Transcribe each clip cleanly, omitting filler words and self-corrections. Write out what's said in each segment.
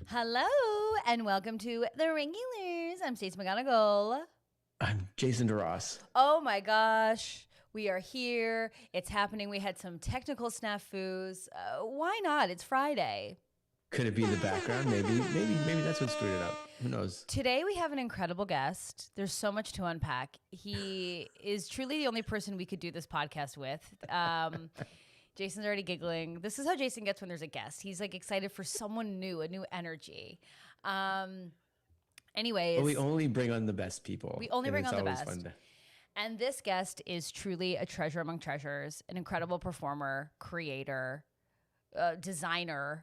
Hello, and welcome to The Regulars. I'm Stacey McGonigal. I'm Jason DeRoss. Oh my gosh, we are here. It's happening. We had some technical snafus. Why not? It's Friday. Could it be the background? Maybe that's what screwed it up. Who knows? Today we have an incredible guest. There's so much to unpack. He is truly the only person we could do this podcast with. Jason's already giggling. This is how Jason gets when there's a guest. He's like excited for someone new, a new energy. Anyways. But we only bring on the best people. We only bring on the best. Fun to... And this guest is truly a treasure among treasures, an incredible performer, creator, designer,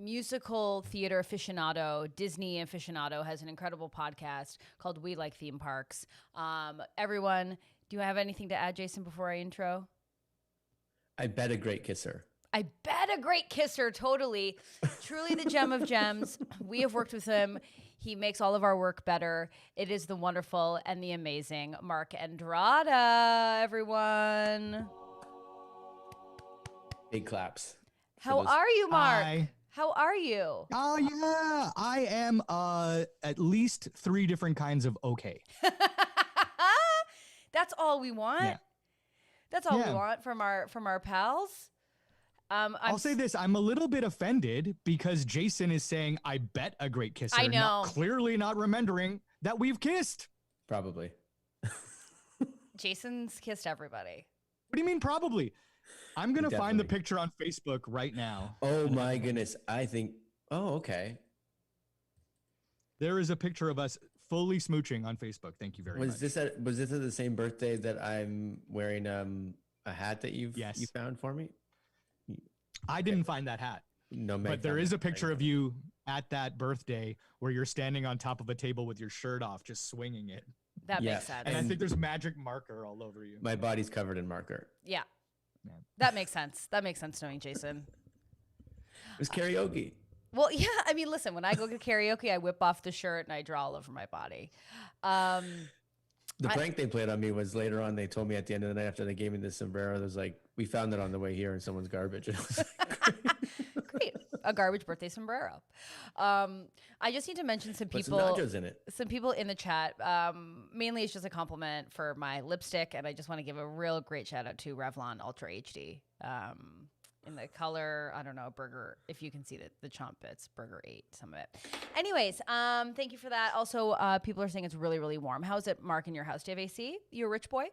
musical theater aficionado, Disney aficionado, has an incredible podcast called We Like Theme Parks. Everyone, do you have anything to add, Jason, before I intro? I bet a great kisser. I bet a great kisser, totally. Truly the gem of gems. We have worked with him. He makes all of our work better. It is the wonderful and the amazing Mark Andrada, everyone. Big claps. How are you, Mark? Hi. How are you? Oh, yeah. I am at least 3 different kinds of okay. That's all we want. Yeah. That's all we want from our pals. I'll say this. I'm a little bit offended because Jason is saying, I bet a great kisser. I know. Clearly not remembering that we've kissed. Probably. Jason's kissed everybody. What do you mean probably? I'm going to find the picture on Facebook right now. Oh, my goodness. I think... Oh, okay. There is a picture of us fully smooching on Facebook. Thank you very much. Was this at the same birthday that I'm wearing a hat that you found for me? I didn't find that hat. No, but there is a picture of you at that birthday where you're standing on top of a table with your shirt off, just swinging it. That makes sense. And I think there's magic marker all over you. My body's covered in marker. Yeah. That makes sense. That makes sense knowing Jason. It was karaoke. Well, yeah. I mean, listen, when I go to karaoke, I whip off the shirt and I draw all over my body. The prank they played on me was later on. They told me at the end of the night after they gave me the sombrero, it was like, we found it on the way here in someone's garbage. And I was like, great. A garbage birthday sombrero. I just need to mention some people. Put some nachos in it. Some people in the chat. Mainly it's just a compliment for my lipstick. And I just want to give a real great shout out to Revlon Ultra HD. In the color, I don't know, burger, if you can see the chomp bits, burger 8, some of it. Anyways, thank you for that. Also, people are saying it's really, really warm. How's it, Mark, in your house? Do you have AC? You a rich boy?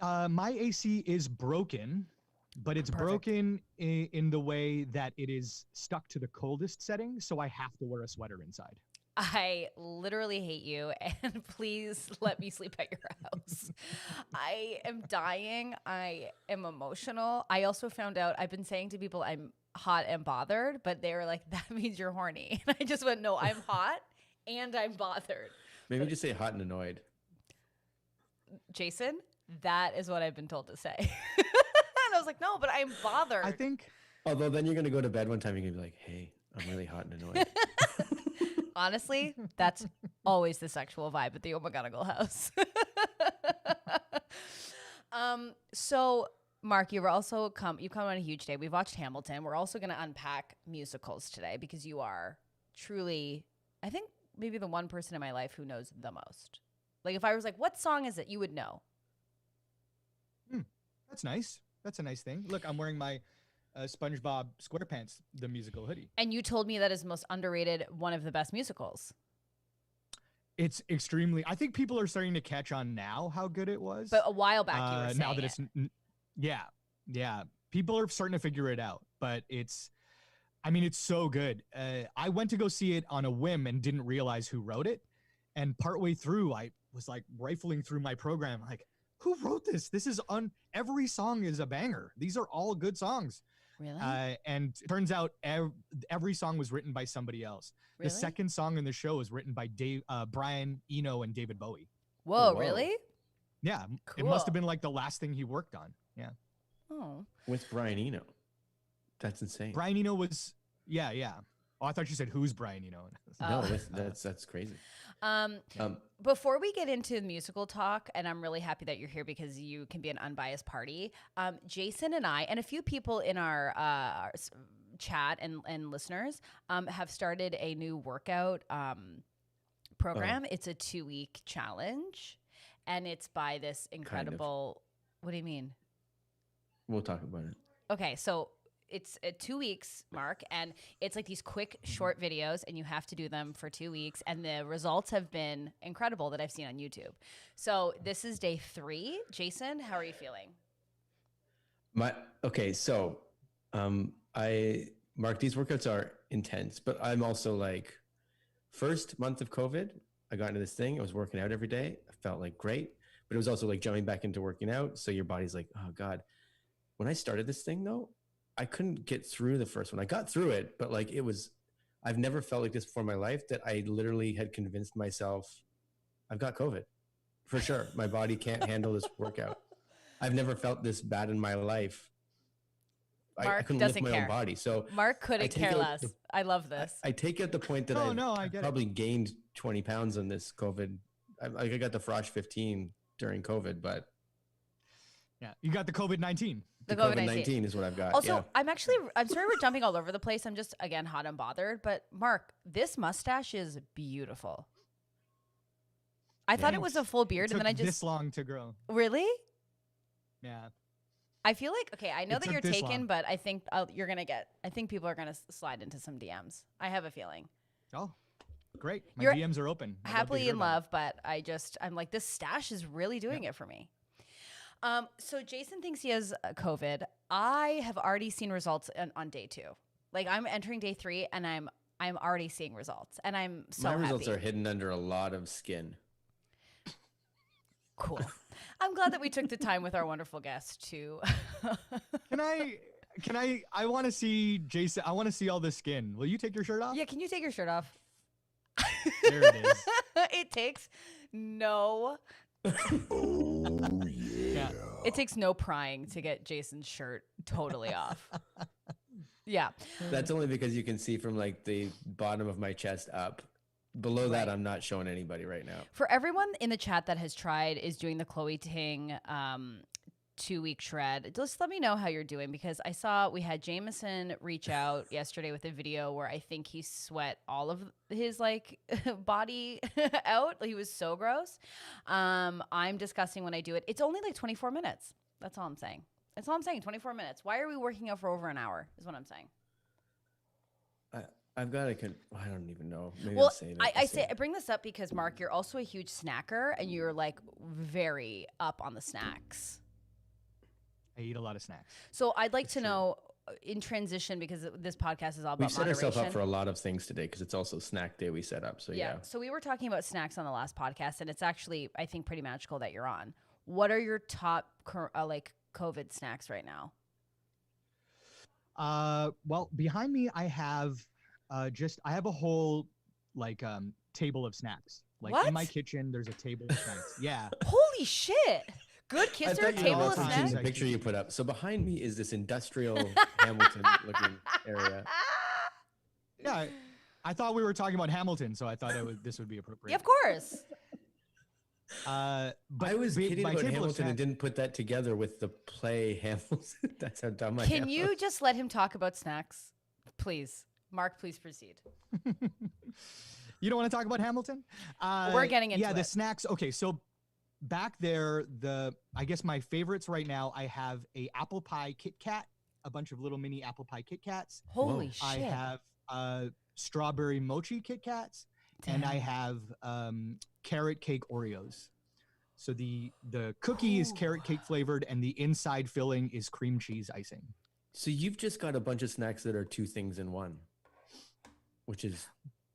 My AC is broken, but it's broken in the way that it is stuck to the coldest setting, so I have to wear a sweater inside. I literally hate you, and please let me sleep at your house. I am dying. I am emotional. I also found out, I've been saying to people I'm hot and bothered, but they were like, that means you're horny. And I just went, no, I'm hot and I'm bothered. Maybe just say hot and annoyed. Jason, that is what I've been told to say. And I was like, no, but I'm bothered. I think. Although then you're going to go to bed one time and you're going to be like, hey, I'm really hot and annoyed. Honestly, that's always the sexual vibe at the McGonigal house. So, Mark, you've come on a huge day. We've watched Hamilton. We're also going to unpack musicals today because you are truly, I think, maybe the one person in my life who knows the most. Like, if I was like, what song is it? You would know. That's nice. That's a nice thing. Look, I'm wearing my SpongeBob SquarePants, the musical hoodie. And you told me that is most underrated, one of the best musicals. It's extremely, I think people are starting to catch on now how good it was. But a while back you were saying now that it's, yeah. People are starting to figure it out, but it's so good. I went to go see it on a whim and didn't realize who wrote it. And partway through, I was like rifling through my program, like, who wrote this? This is every song is a banger. These are all good songs. Really? And it turns out every song was written by somebody else. Really? The second song in the show is written by Brian Eno and David Bowie. Whoa, really? Yeah. Cool. It must have been like the last thing he worked on. Yeah. Oh. With Brian Eno. That's insane. Brian Eno was, yeah. Oh, I thought you said who's Brian Eno. No, that's crazy. Before we get into musical talk, and I'm really happy that you're here because you can be an unbiased party, Jason and I, and a few people in our chat and listeners have started a new workout program. It's a 2-week challenge, and it's by this incredible. What do you mean? We'll talk about it. Okay, so it's 2 weeks, Mark, and it's like these quick, short videos, and you have to do them for 2 weeks, and the results have been incredible that I've seen on YouTube. So this is day 3. Jason, how are you feeling? So Mark, these workouts are intense, but I'm also like, first month of COVID, I got into this thing. I was working out every day. I felt like great, but it was also like jumping back into working out. So your body's like, oh God. When I started this thing though, I couldn't get through the first one. I got through it, but like I've never felt like this before in my life, that I literally had convinced myself I've got COVID for sure. My body can't handle this workout. I've never felt this bad in my life. Mark I couldn't doesn't lift my care. own body. So Mark couldn't care less. I love this. I take it the point that I probably gained 20 pounds on this COVID. I got the Frosh 15 during COVID, but yeah, you got the COVID-19. The COVID-19 is what I've got. Also, I'm sorry we're jumping all over the place. I'm just, again, hot and bothered. But Mark, this mustache is beautiful. I thought it was a full beard, and then I just this long to grow. Really? Yeah. I feel like, okay, I know that you're taken, long. but I think I think people are gonna slide into some DMs. I have a feeling. Oh, great. My You're DMs are open. Happily in love, but I'm like, this stash is really doing it for me. So Jason thinks he has COVID. I have already seen results on day 2. Like, I'm entering day 3, and I'm already seeing results, and I'm so happy. My results are hidden under a lot of skin. Cool. I'm glad that we took the time with our wonderful guest to. Can I want to see Jason. I want to see all the skin. Will you take your shirt off? Yeah, can you take your shirt off? There it is. It takes no. Oh, yeah. It takes no prying to get Jason's shirt totally off. Yeah. That's only because you can see from like the bottom of my chest up. Below that, I'm not showing anybody right now. For everyone in the chat that has tried is doing the Chloe Ting 2-week shred, just let me know how you're doing, because I saw we had Jameson reach out yesterday with a video where I think he sweat all of his like body out. He was so gross. I'm disgusting when I do it. It's only like 24 minutes. That's all I'm saying. That's all I'm saying. 24 minutes. Why are we working out for over an hour is what I'm saying. I've got to. I don't even know. Maybe Well, I'll save it. I bring this up because Mark, you're also a huge snacker, and you're like very up on the snacks. I eat a lot of snacks. So I'd like to know, in transition, because this podcast is all about We've set moderation. ourselves up for a lot of things today because it's also snack day we set up. So yeah. So we were talking about snacks on the last podcast, and it's actually, I think, pretty magical that you're on. What are your top like COVID snacks right now? Well, behind me, I have I have a whole like table of snacks. Like What? in my kitchen, there's a table of snacks. Yeah. Holy shit! Good kisser, table of snacks. The picture you put up. So behind me is this industrial Hamilton-looking area. Yeah, I thought we were talking about Hamilton, so I thought this would be appropriate. Yeah, of course. But I was kidding about table of Hamilton and snacks- didn't put that together with the play Hamilton. That's how dumb I am. Can you just let him talk about snacks, please? Mark, please proceed. You don't want to talk about Hamilton? We're getting into the it. snacks. Okay, so back there, I guess my favorites right now, I have a apple pie Kit Kat, a bunch of little mini apple pie Kit Kats. Holy shit! I have strawberry mochi Kit Kats, and I have carrot cake Oreos. So the cookie is carrot cake flavored, and the inside filling is cream cheese icing. So you've just got a bunch of snacks that are 2 things in one, which is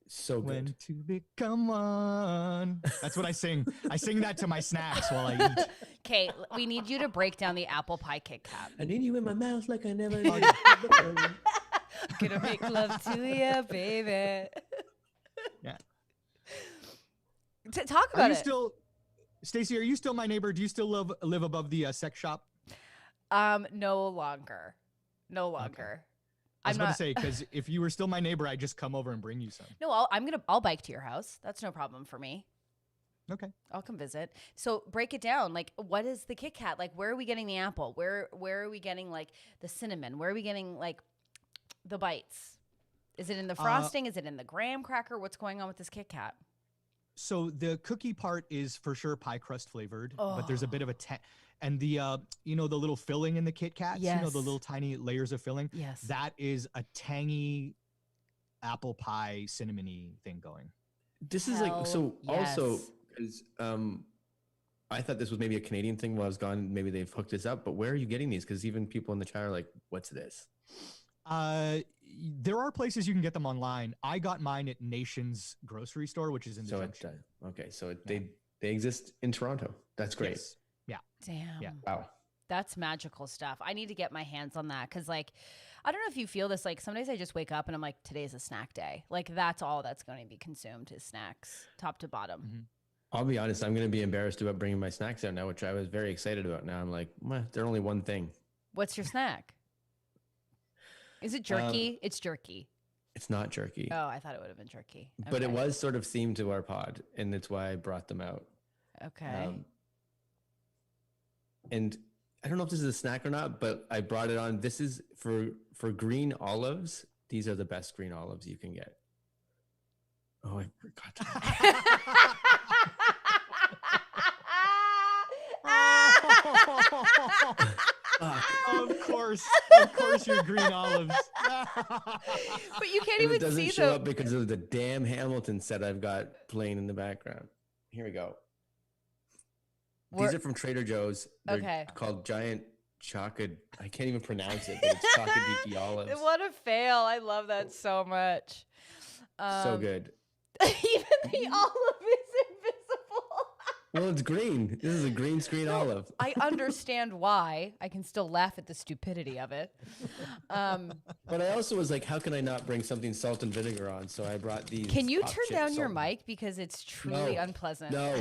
so good. When to become one. That's what I sing. I sing that to my snacks while I eat. Okay, we need you to break down the apple pie Kit Kat. I need you in my mouth like I never did. Gonna make love to you, baby. Yeah. Talk about it. Stacey, are you still my neighbor? Do you still live above the sex shop? No longer. No longer. I was about to say, because if you were still my neighbor, I'd just come over and bring you some. No, I'll bike to your house. That's no problem for me. Okay. I'll come visit. So break it down. Like, what is the Kit Kat? Like, where are we getting the apple? Where are we getting like the cinnamon? Where are we getting like The bites. Is it in the frosting? Is it in the graham cracker? What's going on with this Kit Kat? So the cookie part is for sure pie crust flavored, but there's a bit of a and the the little filling in the Kit Kats, the Yes. little tiny layers of filling. Yes. That is a tangy apple pie cinnamony thing going. This is Hell like so. yes. Also, because I thought this was maybe a Canadian thing while I was gone. Maybe they've hooked this up. But where are you getting these? Because even people in the chat are like, "What's this?" There are places you can get them online. I got mine at Nation's grocery store, which is in the So Junction. okay, so they exist in Toronto. That's great. Yes. Yeah. Damn. Yeah. Wow. That's magical stuff. I need to get my hands on that because, like, I don't know if you feel this. Like, some days I just wake up and I'm like, today's a snack day. Like, that's all that's going to be consumed is snacks, top to bottom. Mm-hmm. I'll be honest. I'm going to be embarrassed about bringing my snacks out now, which I was very excited about. Now I'm like, they're only one thing. What's your snack? Is it jerky? It's jerky. It's not jerky, Oh, I thought it would have been jerky. but it Okay. was sort of themed to our pod, and that's why I brought them out. Okay. And I don't know if this is a snack or not, but I brought it on. This is for green olives. These are the best green olives you can get. Oh, I forgot. Of course, your green olives. But you can't And it even doesn't see show the. up because of the damn Hamilton set I've got playing in the background. Here we go. These are from Trader Joe's. They're Okay. called giant chocolate. I can't even pronounce it, but it's chocolate olives. What a fail! I love that so much. So good. Even the olive is invisible. Well, it's green. This is a green screen olive. I understand why. I can still laugh at the stupidity of it. But I also was like, how can I not bring something salt and vinegar on? So I brought these. Can you pop turn chip down your salt- mic because it's truly No. unpleasant? No.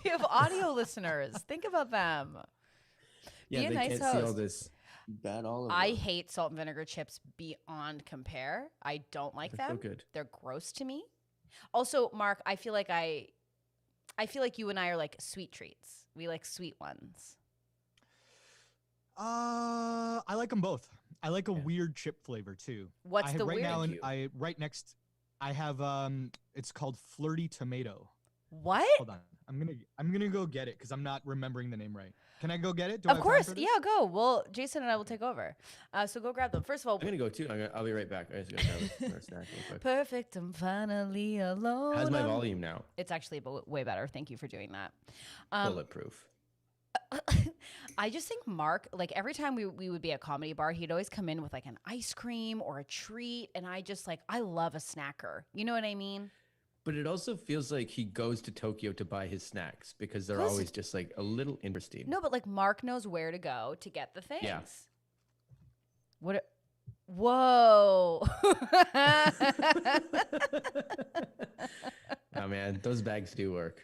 We have audio listeners. Think about them. Yeah, Be a they nice can't see all host. this bad olive. I oil. hate salt and vinegar chips beyond compare. I don't like They're so them. good. They're gross to me. Also, Mark, I feel like you and I are like sweet treats. We like sweet ones. I like them both. I like a weird chip flavor too. What's the right weird? now? Thank you. Right next, I have it's called Flirty Tomato. What? Hold on, I'm gonna go get it because I'm not remembering the name right. Can I go get it? Do I Of have time course. for this? Yeah, go. Well, Jason and I will take over. So go grab them. First of all, I'm gonna go too. I'll be right back. I just gotta grab a snack real quick. perfect. I'm finally alone. How's my volume now? It's actually way better. Thank you for doing that. Bulletproof. I just think Mark, like every time we would be at a comedy bar, he'd always come in with like an ice cream or a treat. And I love a snacker. You know what I mean? But it also feels like he goes to Tokyo to buy his snacks because they're Plus- always just like a little interesting. No, but like Mark knows where to go to get the things. Yeah. Whoa. Oh man, those bags do work.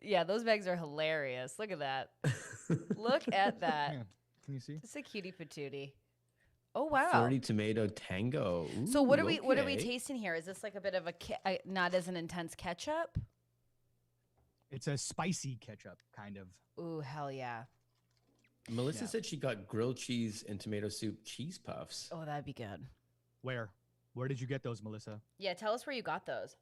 Yeah, those bags are hilarious. Look at that. Look at that. Yeah. Can you see? It's a cutie patootie. Oh wow. Flirty tomato tango. So what Ooh, are we okay. tasting here? Is this like a bit of a not as an intense ketchup? It's a spicy ketchup kind of. Ooh, hell yeah. Melissa Yeah. said she got grilled cheese and tomato soup cheese puffs. Oh, that'd be good. Where did you get those, Melissa? Yeah, tell us where you got those.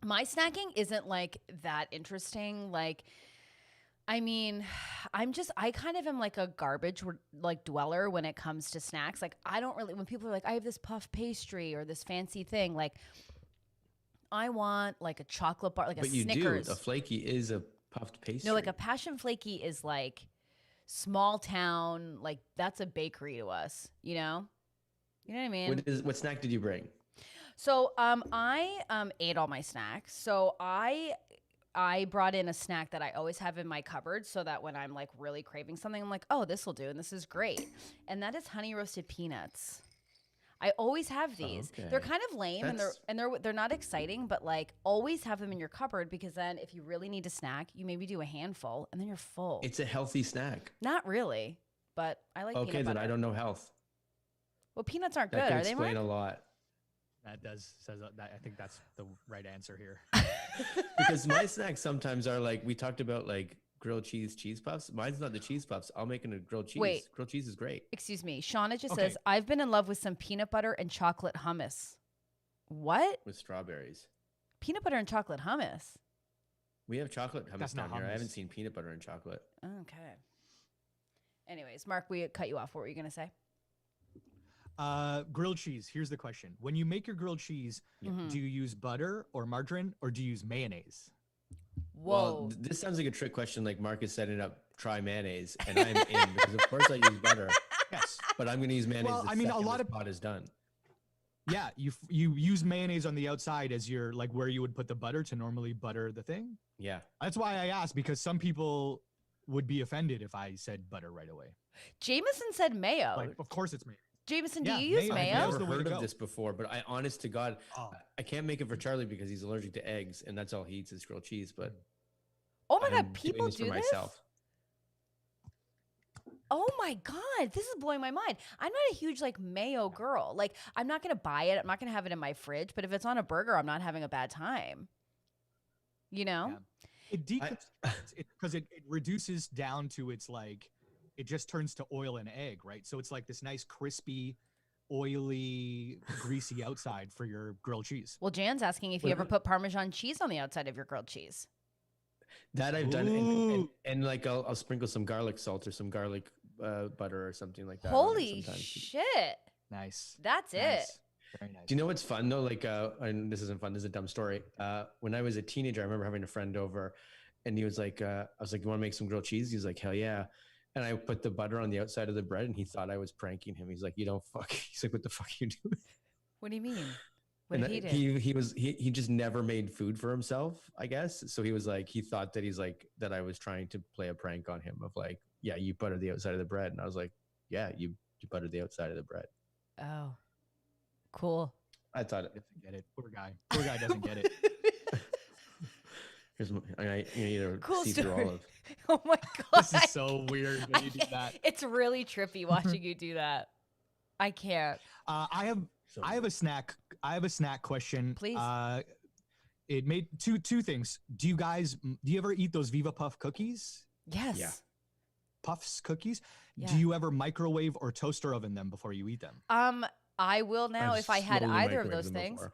My snacking isn't like that interesting. Like, I mean, I kind of am like a garbage like dweller when it comes to snacks. Like, I don't really, when people are like, I have this puff pastry or this fancy thing, like, I want like a chocolate bar, like But a you Snickers. do. A flaky is a puffed pastry. No, like a passion flaky is like small town, like that's a bakery to us, you know? You know what I mean? What snack did you bring? So I ate all my snacks. So I brought in a snack that I always have in my cupboard so that when I'm like really craving something, I'm like, oh, this will do, and this is great. And that is honey roasted peanuts. I always have these. They're Okay. kind of lame and they're not exciting, but like always have them in your cupboard because then if you really need a snack, you maybe do a handful and then you're full. It's a healthy snack. Not really, but I like Okay, peanut then butter. I don't know health. Well, peanuts aren't That good, can are they, explain Mark? a lot. That says that. I think that's the right answer here. Because my snacks sometimes are like we talked about like grilled cheese puffs. Mine's not the cheese puffs. I'll make it a grilled cheese. Wait. Grilled cheese is great. Excuse me. Shauna just Okay. says, I've been in love with some peanut butter and chocolate hummus. What? With strawberries. Peanut butter and chocolate hummus? We have chocolate hummus That's not down here. I hummus. haven't seen peanut butter and chocolate. Okay. Anyways, Mark, we cut you off. What were you going to say? Grilled cheese. Here's the question. When you make your grilled cheese, Mhm. do you use butter or margarine or do you use mayonnaise? Whoa. Well, this sounds like a trick question. Like Mark is setting up try mayonnaise, and I'm in because of course I use butter, Yes. but I'm going to use mayonnaise. Well, the I mean, a second lot this of- pot is done. Yeah, you use mayonnaise on the outside as your like where you would put the butter to normally butter the thing. Yeah. That's why I asked, because some people would be offended if I said butter right away. Jameson said mayo. Like, of course it's mayo. Jameson, yeah, do you use mayo. I've mayo? Mayo's never the way to heard of go. this before, but I, honest to God, Oh. I can't make it for Charlie because he's allergic to eggs, and that's all he eats is grilled cheese. But Oh my I'm God, doing people this do for this? myself. Oh my God, this is blowing my mind. I'm not a huge like mayo girl. Like, I'm not going to buy it. I'm not going to have it in my fridge. But if it's on a burger, I'm not having a bad time. You know? Yeah. It because it reduces down to its like, it just turns to oil and egg, right? So it's like this nice crispy, oily, greasy outside for your grilled cheese. Well, Jan's asking if you Wait, ever put Parmesan cheese on the outside of your grilled cheese. That I've done, Ooh. and like I'll sprinkle some garlic salt or some garlic butter or something like that. on it Holy sometimes. shit. Nice. That's it. Nice. Very nice. Do you know what's fun though? Like, and this isn't fun. This is a dumb story. When I was a teenager, I remember having a friend over, and he was like, I was like, "You want to make some grilled cheese?" He's like, "Hell yeah!" And I put the butter on the outside of the bread, and he thought I was pranking him. He's like, "You don't fuck." He's like, "What the fuck are you doing?" What do you mean? What And did he do? he just never made food for himself, I guess. So he was like, he thought that he's like that I was trying to play a prank on him of like, yeah, you butter the outside of the bread, and I was like, yeah, you butter the outside of the bread. Oh, cool. I thought Doesn't get it. Poor guy. Poor guy doesn't get it. here's I need to Cool see through all story. of. Oh my God. This is so weird when you do that. It's really trippy watching you do that. I can't. I have a snack. I have a snack question. Please. It made two things. Do you ever eat those Viva Puff cookies? Yes. Yeah. Puffs cookies? Yeah. Do you ever microwave or toaster oven them before you eat them? I will now I've if I had slowly either of microwaved those them things. before.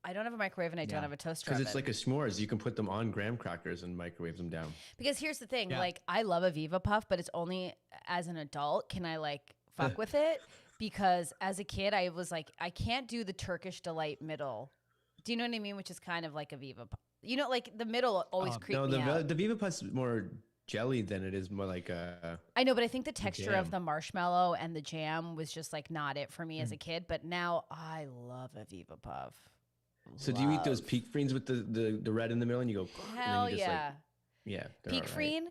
I don't have a microwave and I don't Yeah. have a toaster Because oven. it's like a s'mores. You can put them on graham crackers and microwave them down. Because here's the thing, Yeah. like I love a Viva Puff, but it's only as an adult can I like fuck with it. Because as a kid, I was like, I can't do the Turkish Delight middle. Do you know what I mean? Which is kind of like a Viva Puff. You know, like the middle always creeped No, me out. the Viva Puff's more jelly than it is more like a. I know, but I think the texture of jam. the marshmallow and the jam was just like not it for me Mm. as a kid. But now I love a Viva Puff. So do you eat those Love. peak freens with the red in the middle and you go? and then Hell you just, like, yeah. yeah. they're Peak all right. freen,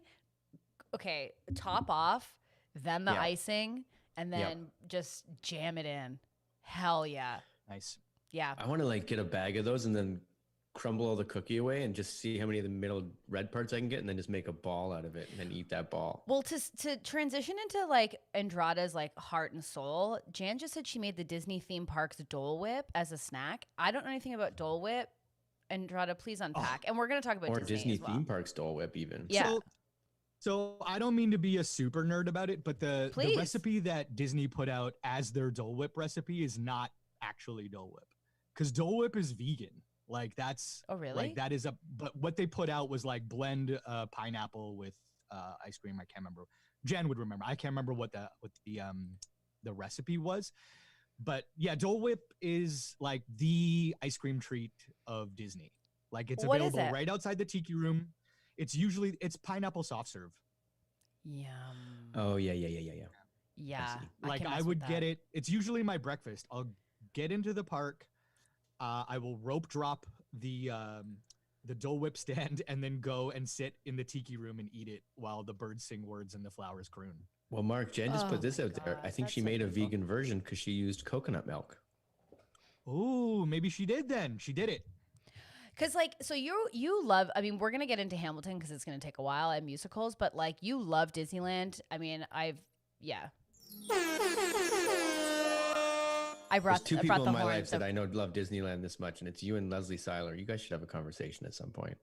okay, top off, then the Yeah. icing, and Yep. then just jam it in. Hell yeah. Nice. Yeah. I want to like get a bag of those and then crumble all the cookie away and just see how many of the middle red parts I can get and then just make a ball out of it and then eat that ball. Well, to transition into like Andrada's like heart and soul, Jan just said she made the Disney theme parks Dole Whip as a snack. I don't know anything about Dole Whip. Andrada, please unpack. And we're going to talk about Or Disney, Disney as well. theme parks Dole Whip even. Yeah. So I don't mean to be a super nerd about it, but the Please. recipe that Disney put out as their Dole Whip recipe is not actually Dole Whip, because Dole Whip is vegan. Like that's Oh, really? like that is but what they put out was like blend pineapple with ice cream. I can't remember. Jen would remember. I can't remember what the recipe was. But yeah, Dole Whip is like the ice cream treat of Disney. Like it's What is available it? right outside the tiki room. It's pineapple soft serve. Yum. Oh yeah. Yeah. see. I Like can I mess would with get that. it. It's usually my breakfast. I'll get into the park. I will rope drop the Dole Whip stand and then go and sit in the tiki room and eat it while the birds sing words and the flowers croon. Well, Mark, Jen just Oh put this my out there. I God, think that's she so made a beautiful. vegan version because she used coconut milk. Oh, maybe she did then. She did it. Cause like, so you love, I mean, we're going to get into Hamilton cause it's going to take a while and musicals, but like you love Disneyland. I mean, yeah. I There's brought, two I people brought in the my life horns. that I know love Disneyland this much, and it's you and Leslie Seiler. You guys should have a conversation at some point.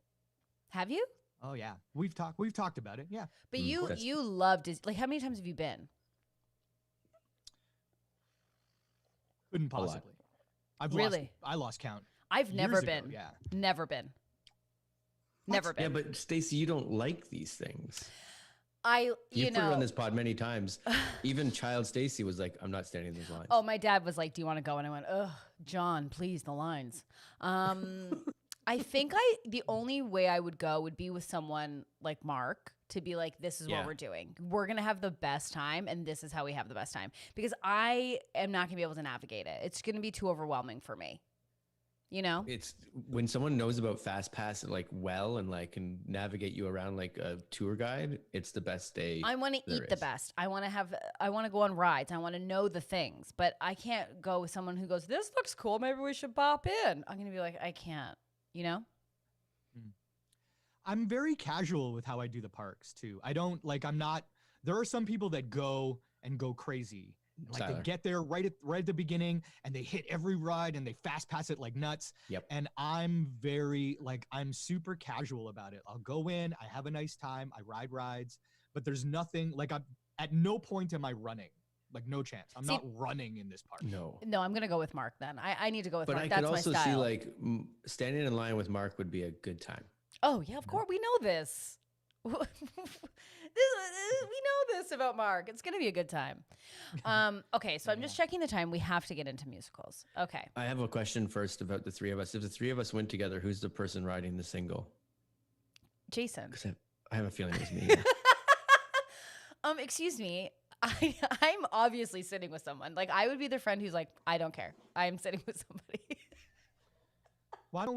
Have you? Oh yeah, we've talked about it. Yeah, But Mm, you that's- you love Disney. Like, how many times have you been? couldn't A lot. possibly. I've Really? I lost count. I've never Years ago, been. yeah. Never been. What? Never Yeah, been. but Stacey, you don't like these things. You You've put it know. on this pod many times. Even child Stacey was like, "I'm not standing in those lines." Oh, my dad was like, "Do you want to go?" And I went, "Ugh, John, please, the lines." I think the only way I would go would be with someone like Mark to be like, "This is what Yeah. we're doing. We're gonna have the best time, and this is how we have the best time." Because I am not gonna be able to navigate it. It's gonna be too overwhelming for me. You know. It's when someone knows about Fast Pass like well and like can navigate you around like a tour guide. It's the best day. I want to there eat the is. best. I want to go on rides. I want to know the things, but I can't go with someone who goes, "This looks cool. Maybe we should pop in." I'm going to be like, I can't, you know? I'm very casual with how I do the parks too. I don't like. I'm not. There are some people that go crazy. Like they Tyler. get there right at the beginning and they hit every ride and they fast pass it like nuts. Yep. And I'm very like I'm super casual about it. I'll go in, I have a nice time, I ride rides, but there's nothing like I'm at no point am I running. Like no chance. I'm See- not running in this park. No. No, I'm going to go with Mark then. I need to go with But Mark. I That's could my also style. see like standing in line with Mark would be a good time. Oh, yeah, of course. We know this. We know this about Mark. It's going to be a good time. Okay, so I'm just checking the time. We have to get into musicals. Okay. I have a question first about the three of us. If the three of us went together, who's the person riding the single? Jason. Because I have a feeling it was me. Excuse me. I'm obviously sitting with someone. Like, I would be the friend who's like, I don't care. I'm sitting with somebody. Why don't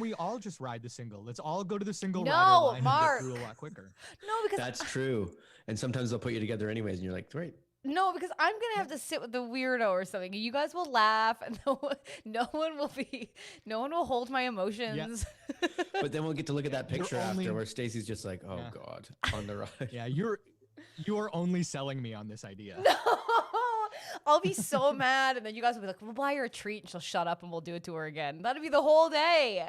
we all just ride the single? Let's all go to the single No, rider line Mark. and get through a lot quicker. No, because That's true. And sometimes they'll put you together anyways, and you're like, great. no, because I'm gonna have to sit with the weirdo or something. You guys will laugh, and no one will hold my emotions. But then we'll get to look at that You're picture only- after where Stacey's just like, oh Yeah. God, on the ride. Yeah, you're only selling me on this idea. No, I'll be so mad, and then you guys will be like, "We'll buy her a treat," and she'll shut up, and we'll do it to her again. That'd be the whole day.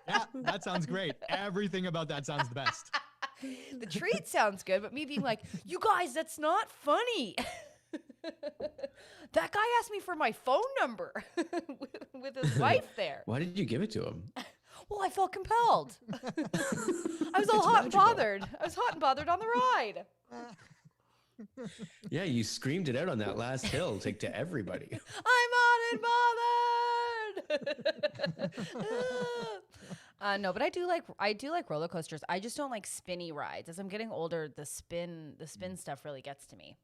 Yeah, that sounds great. Everything about that sounds the best. The treat sounds good, but me being like, "You guys, that's not funny." That guy asked me for my phone number with his wife there. Why did you give it to him? Well, I felt compelled. I was all It's hot and magical. bothered. I was hot and bothered on the ride. Yeah, you screamed it out on that last hill to everybody. I'm hot and bothered. No, but I do like roller coasters. I just don't like spinny rides. As I'm getting older, the spin stuff really gets to me.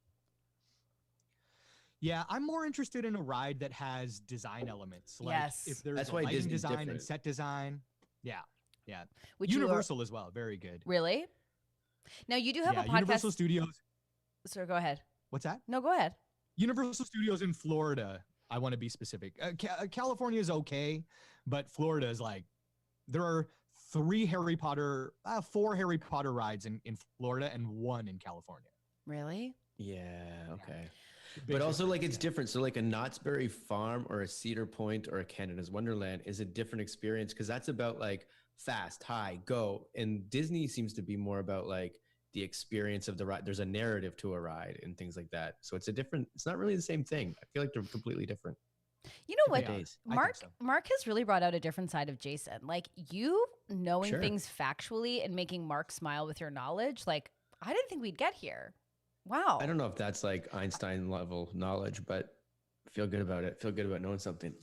Yeah, I'm more interested in a ride that has design elements. Like Yes. if there's That's a why lighting Disney's design and different. set design. Yeah. Yeah. Which you are- Universal as well. Very good. Really? Now you do have Yeah, a podcast. Universal Studios. Sir, go ahead. What's that? No, go ahead. Universal Studios in Florida. I want to be specific. California is okay, but Florida is like there are four Harry Potter rides in Florida and one in California. Really? Yeah, okay. Big But also, like, difference, it's yeah. different. So, like, a Knott's Berry Farm or a Cedar Point or a Canada's Wonderland is a different experience because that's about like fast, high, go. And Disney seems to be more about like the experience of the ride. There's a narrative to a ride and things like that. So it's not really the same thing. I feel like they're completely different. You know what? They are. Days. I think Mark so. Mark has really brought out a different side of Jason. Like you knowing Sure. things factually and making Mark smile with your knowledge. Like I didn't think we'd get here. Wow. I don't know if that's like Einstein level knowledge, but I feel good about it. Feel good about knowing something.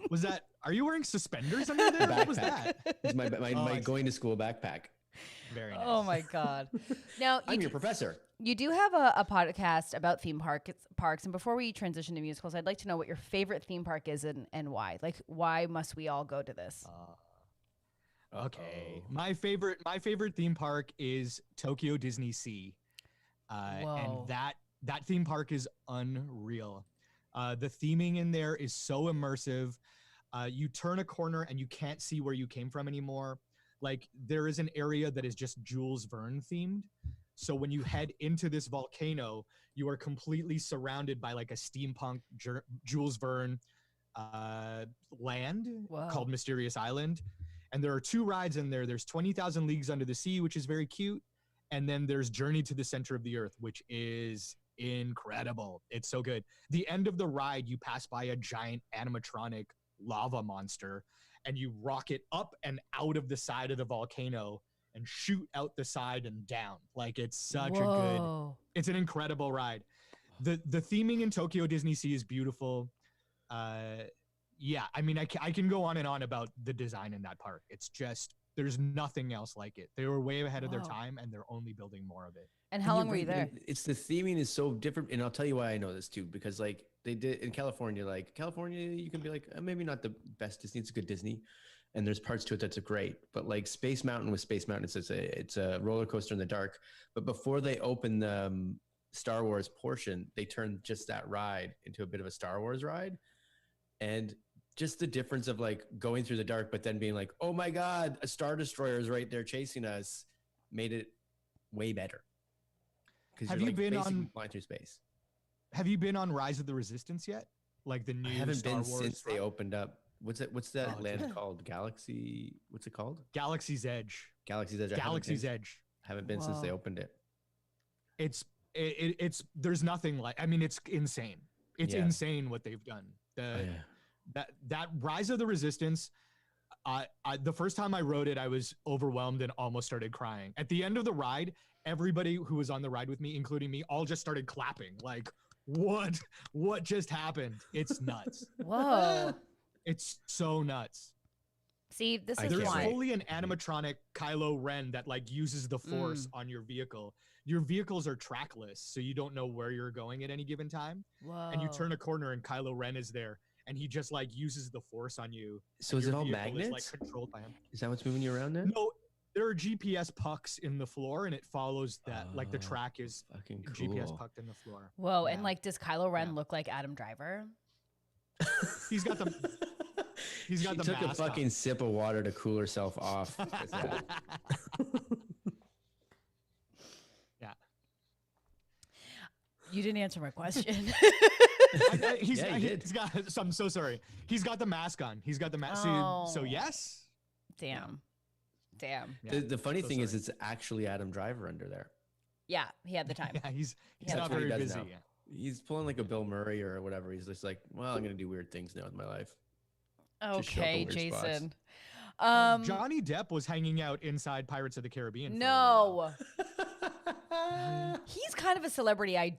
Was that? Are you wearing suspenders under there? What was Backpack. that? It's my Oh, I see. going to school backpack. Very nice. Oh my god. Now you, I'm your professor. you do have a podcast about theme parks, and before we transition to musicals, I'd like to know what your favorite theme park is and why. Like, why must we all go to this? Okay. My favorite theme park is Tokyo Disney Sea. Whoa. And that theme park is unreal. The theming in there is so immersive. You turn a corner and you can't see where you came from anymore. Like there is an area that is just Jules Verne themed. So when you head into this volcano, you are completely surrounded by like a steampunk Jules Verne land Whoa. called Mysterious Island. And there are 2 rides in there. There's 20,000 Leagues Under the Sea, which is very cute. And then there's Journey to the Center of the Earth, which is incredible. It's so good. The end of the ride, you pass by a giant animatronic lava monster and you rocket up and out of the side of the volcano and shoot out the side and down. Like, it's such a good, it's an incredible ride. The theming in Tokyo Disney Sea is beautiful. Yeah, I mean, I can go on and on about the design in that park. It's just, there's nothing else like it. They were way ahead of their time, and they're only building more of it. And how long were you there? It's the theming is so different, and I'll tell you why I know this too. Because like they did in California, you can be like maybe not the best Disney, it's a good Disney, and there's parts to it that's great. But like Space Mountain with Space Mountain, it's a roller coaster in the dark. But before they open the Star Wars portion, they turned just that ride into a bit of a Star Wars ride, and just the difference of like going through the dark, but then being like, oh my God, a Star Destroyer is right there chasing us, made it way better. Have you been on flying through space? Have you been on Rise of the Resistance yet? Like the new I haven't Star been Wars since they opened up. What's that land dude. called? Galaxy? What's it called? Galaxy's Edge. Galaxy's Edge. Galaxy's Edge. Haven't been since they opened it. It's there's nothing like. I mean, it's insane. It's insane what they've done. That Rise of the Resistance. The first time I rode it, I was overwhelmed and almost started crying. At the end of the ride, everybody who was on the ride with me, including me, all just started clapping. Like, what just happened? It's nuts. Whoa. It's so nuts. See, this is There's why. fully an animatronic Kylo Ren that like uses the Force on your vehicle. Your vehicles are trackless, so you don't know where you're going at any given time. Whoa. And you turn a corner and Kylo Ren is there. And he just like uses the Force on you. So is it all magnets? magnets? Like controlled by him. Is that what's moving you around then? No, there are GPS pucks in the floor, and it follows that. Like the track is fucking cool. GPS pucked in the floor. Whoa, and like, does Kylo Ren look like Adam Driver? He's got the. He's got she the. Took a mask fucking on. sip of water to cool herself off. Yeah. You didn't answer my question. He's got. So I'm so sorry. He's got the mask on. He's got the mask. So yes. Damn. Yeah, The funny thing is, it's actually Adam Driver under there. Yeah, he had the time. Yeah, he's That's not what he very does busy. now. Yeah. He's pulling like a Bill Murray or whatever. He's just like, well, I'm gonna do weird things now with my life. Just show up Okay, in weird spots. Jason. Johnny Depp was hanging out inside Pirates of the Caribbean. No. He's kind of a celebrity. I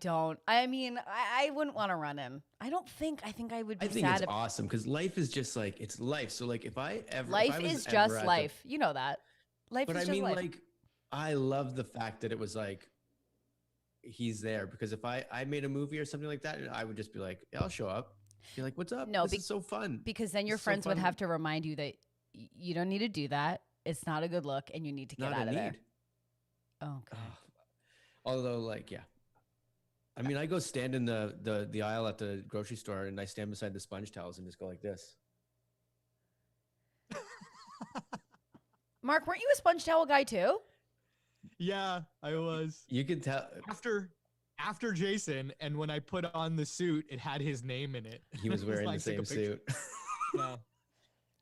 mean, I wouldn't want to run him. I think I would be I think sad. it's awesome because life is just like it's life. So like if I ever Life is just life. You know that. Life But is I just mean, life. like, I love the fact that it was like he's there because if I made a movie or something like that, I would just be like, yeah, I'll show up. Be like, what's up? No, this is so fun. Because then your It's so friends would fun. have to remind you that you don't need to do that. It's not a good look, and you need to get Not out a of there. need. Oh, God. Although, like, yeah. I mean, I go stand in the aisle at the grocery store and I stand beside the sponge towels and just go like this. Mark, weren't you a sponge towel guy too? Yeah, I was. You could tell After Jason, and when I put on the suit, it had his name in it. he was wearing Like, the took a same picture. suit. Yeah.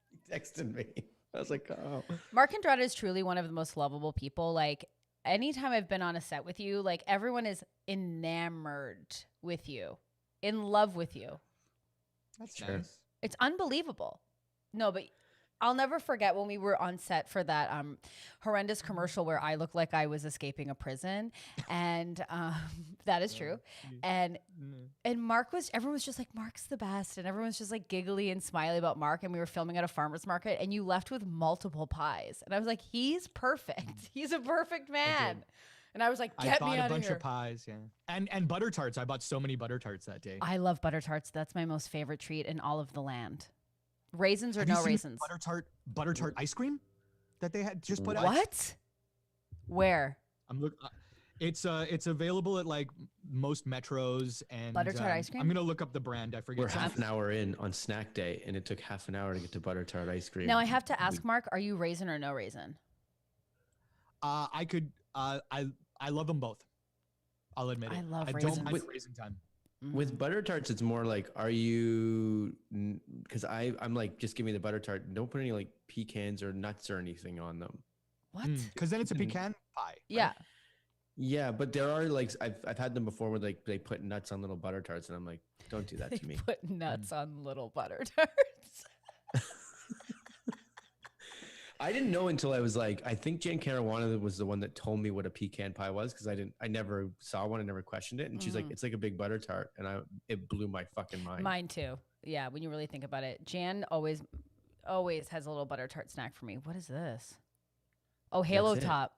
He texted me. I was like, oh. Mark Andrade is truly one of the most lovable people. Like, anytime I've been on a set with you, like, everyone is enamored with you, in love with you. That's Sure. nice. It's unbelievable. No, but I'll never forget when we were on set for that horrendous commercial where I looked like I was escaping a prison, and that is true. And Mark everyone was just like, Mark's the best, and everyone's just like giggly and smiley about Mark. And we were filming at a farmer's market, and you left with multiple pies, and I was like, he's perfect. He's a perfect man. And I was like, get me I bought out a of bunch here. of pies, yeah, and butter tarts. I bought so many butter tarts that day. I love butter tarts. That's my most favorite treat in all of the land. Raisins or Have you no seen raisins? butter tart ice cream that they had just put out. What? Where? It's available at like most metros and Butter tart ice cream? I'm gonna look up the brand. I forget. We're half an hour in on snack day, and it took half an hour to get to butter tart ice cream. Now I have to ask, Mark, are you raisin or no raisin? I love them both. I'll admit it. I love I raisin. don't like raisin time. With butter tarts, it's more like, are you? Because I'm like, just give me the butter tart. Don't put any like pecans or nuts or anything on them. What? Because then it's a pecan pie. Yeah. Right? Yeah, but there are like I've had them before where like they put nuts on little butter tarts, and I'm like, don't do that They to me. put nuts on little butter tarts. I didn't know until I was like, I think Jan Caruana was the one that told me what a pecan pie was because I never saw one, I never questioned it, and she's like, it's like a big butter tart, and it blew my fucking mind. Mine too. Yeah, when you really think about it, Jan always has a little butter tart snack for me. What is this? Oh, Halo That's it. Top.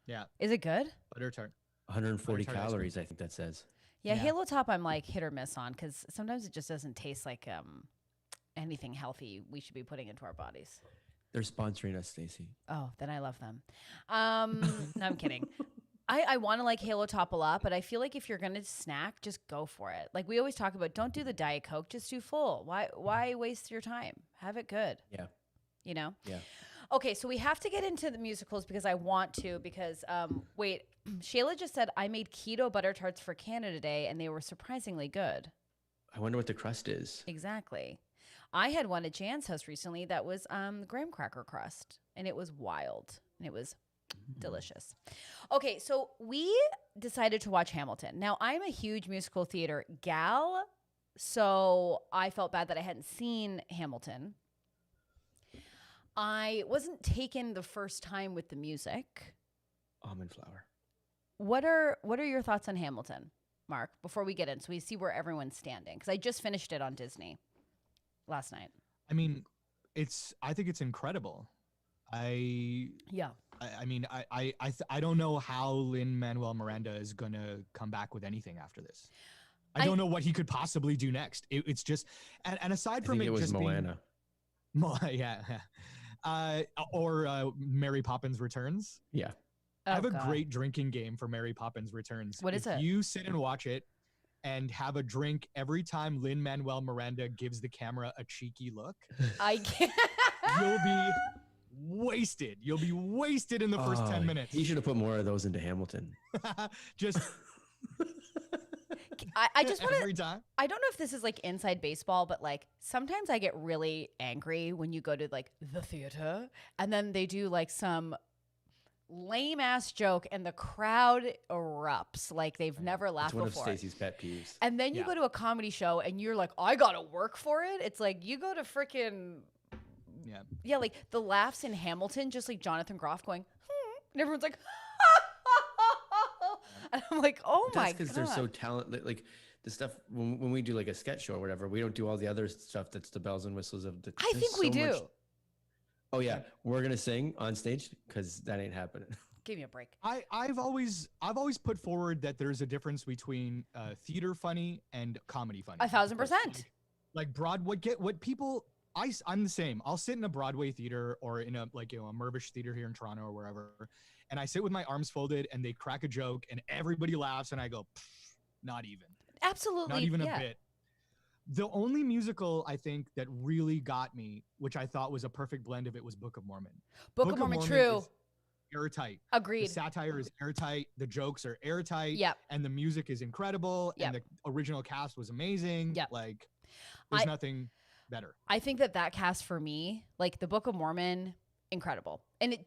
Yeah. Is it good? Butter tart. 140 Butter tart ice calories, I think that says. Yeah, Yeah. Halo Top I'm like hit or miss on because sometimes it just doesn't taste like anything healthy we should be putting into our bodies. They're sponsoring us, Stacey. Oh, then I love them. No, I'm kidding. I want to like Halo Top a lot, but I feel like if you're gonna snack, just go for it. Like we always talk about, don't do the Diet Coke, just do full. Why waste your time? Have it good. Yeah. You know? Yeah. Okay, so we have to get into the musicals because I want to because wait, Shayla just said I made keto butter tarts for Canada Day and they were surprisingly good. I wonder what the crust is. Exactly. I had one at Jan's house recently that was graham cracker crust, and it was wild, and it was delicious. Okay, so we decided to watch Hamilton. Now, I'm a huge musical theater gal, so I felt bad that I hadn't seen Hamilton. I wasn't taken the first time with the music. Almond flour. What are your thoughts on Hamilton, Mark, before we get in, so we see where everyone's standing? Because I just finished it on Disney last night. I mean, I think it's incredible. I mean, I don't know how Lin-Manuel Miranda is gonna come back with anything after this. I don't know what he could possibly do next. It's just, and aside from it was just Moana. Or Mary Poppins Returns. Yeah. I have a great drinking game for Mary Poppins Returns. What is it? If you sit and watch it and have a drink every time Lin-Manuel Miranda gives the camera a cheeky look, I can't. you'll be wasted. You'll be wasted in the first 10 minutes. He should have put more of those into Hamilton. Just I just want every to. time. I don't know if this is like inside baseball, but like sometimes I get really angry when you go to like the theater and then they do like some lame ass joke and the crowd erupts like they've never laughed It's one before. of Stacey's pet peeves. And then you go to a comedy show and you're like, I gotta work for it. It's like you go to freaking yeah, like the laughs in Hamilton, just like Jonathan Groff going, and everyone's like, and I'm like, oh my god. That's because they're so talented. Like the stuff when we do like a sketch show or whatever, we don't do all the other stuff that's the bells and whistles of the. I think we do. Oh yeah, we're gonna sing on stage because that ain't happening. Give me a break. I've always put forward that there's a difference between theater funny and comedy funny. 1,000%. Like what people. I'm the same. I'll sit in a Broadway theater or in a Mirvish theater here in Toronto or wherever, and I sit with my arms folded and they crack a joke and everybody laughs and I go, not even. Absolutely. Not even a bit. The only musical I think that really got me, which I thought was a perfect blend of it, was Book of Mormon. Book of Mormon, true. Is airtight. Agreed. The satire is airtight. The jokes are airtight. Yep. And the music is incredible. Yep. And the original cast was amazing. Yep. Like, there's nothing better. I think that cast for me, like the Book of Mormon, incredible. And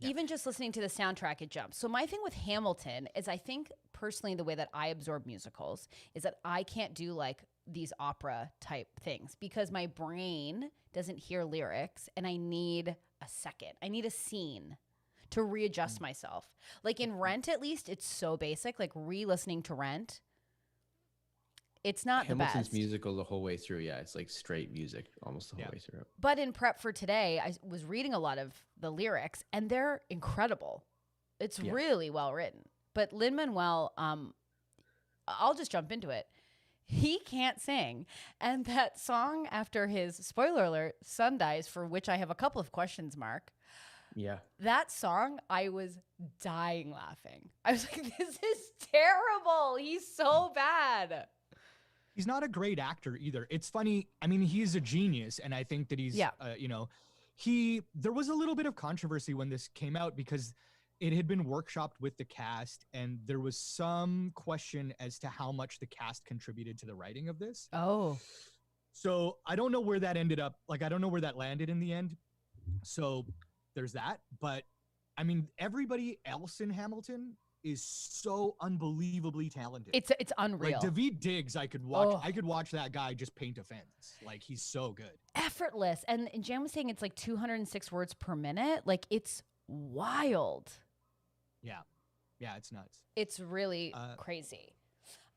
even just listening to the soundtrack, it jumps. So my thing with Hamilton is I think personally the way that I absorb musicals is that I can't do like these opera type things because my brain doesn't hear lyrics and I need a second. I need a scene to readjust myself. Like in Rent, at least, it's so basic. Like re-listening to Rent, it's not the best. Hamilton's musical the whole way through. Yeah, it's like straight music almost the whole way through. But in prep for today, I was reading a lot of the lyrics, and they're incredible. It's really well written. But Lin-Manuel, I'll just jump into it. He can't sing. And that song after his, spoiler alert, son dies, for which I have a couple of questions, Mark. Yeah. That song, I was dying laughing. I was like, this is terrible. He's so bad. He's not a great actor either. It's funny. I mean, he's a genius. And I think that he's, there was a little bit of controversy when this came out because it had been workshopped with the cast, and there was some question as to how much the cast contributed to the writing of this. Oh, So I don't know where that ended up. Like, I don't know where that landed in the end. So there's that. But I mean, everybody else in Hamilton is so unbelievably talented. it's unreal. Like Daveed Diggs, I could watch. Oh. I could watch that guy just paint a fence. Like, he's so good. Effortless. And Jan was saying it's like 206 words per minute. Like, it's wild. Yeah, it's nuts. It's really crazy.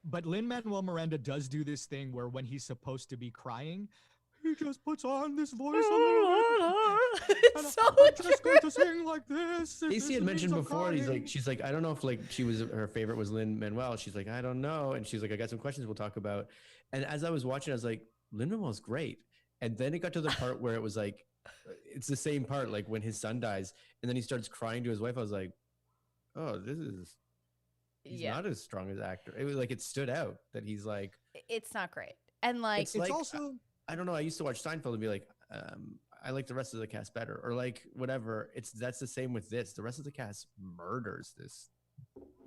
But Lin-Manuel Miranda does do this thing where when he's supposed to be crying, he just puts on this voice a little bit. It's so I'm just true. going to sing like this. Stacey had mentioned before, He's she's like, I don't know if like her favorite was Lin-Manuel. She's like, I don't know. And she's like, I got some questions we'll talk about. And as I was watching, I was like, Lin-Manuel's great. And then it got to the part where it was like, it's the same part, like when his son dies and then he starts crying to his wife. I was like, oh, he's not as strong as actor. It was like, it stood out that he's like, it's not great. And like, it's like, also, I don't know. I used to watch Seinfeld and be like, I like the rest of the cast better, or like whatever. That's the same with this. The rest of the cast murders this.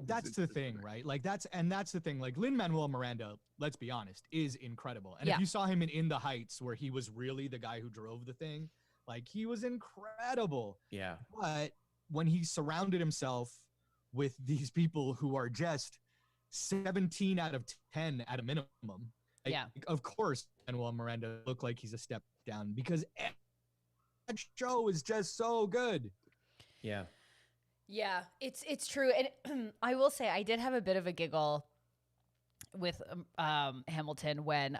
That's the thing, right? Like that's the thing. Like Lin-Manuel Miranda, let's be honest, is incredible. And if you saw him in The Heights, where he was really the guy who drove the thing, like he was incredible. Yeah. But when he surrounded himself with these people who are just 17 out of 10 at a minimum, like, of course, Manuel Miranda looked like he's a step down because that show is just so good. Yeah. Yeah, it's true. And I will say I did have a bit of a giggle with Hamilton when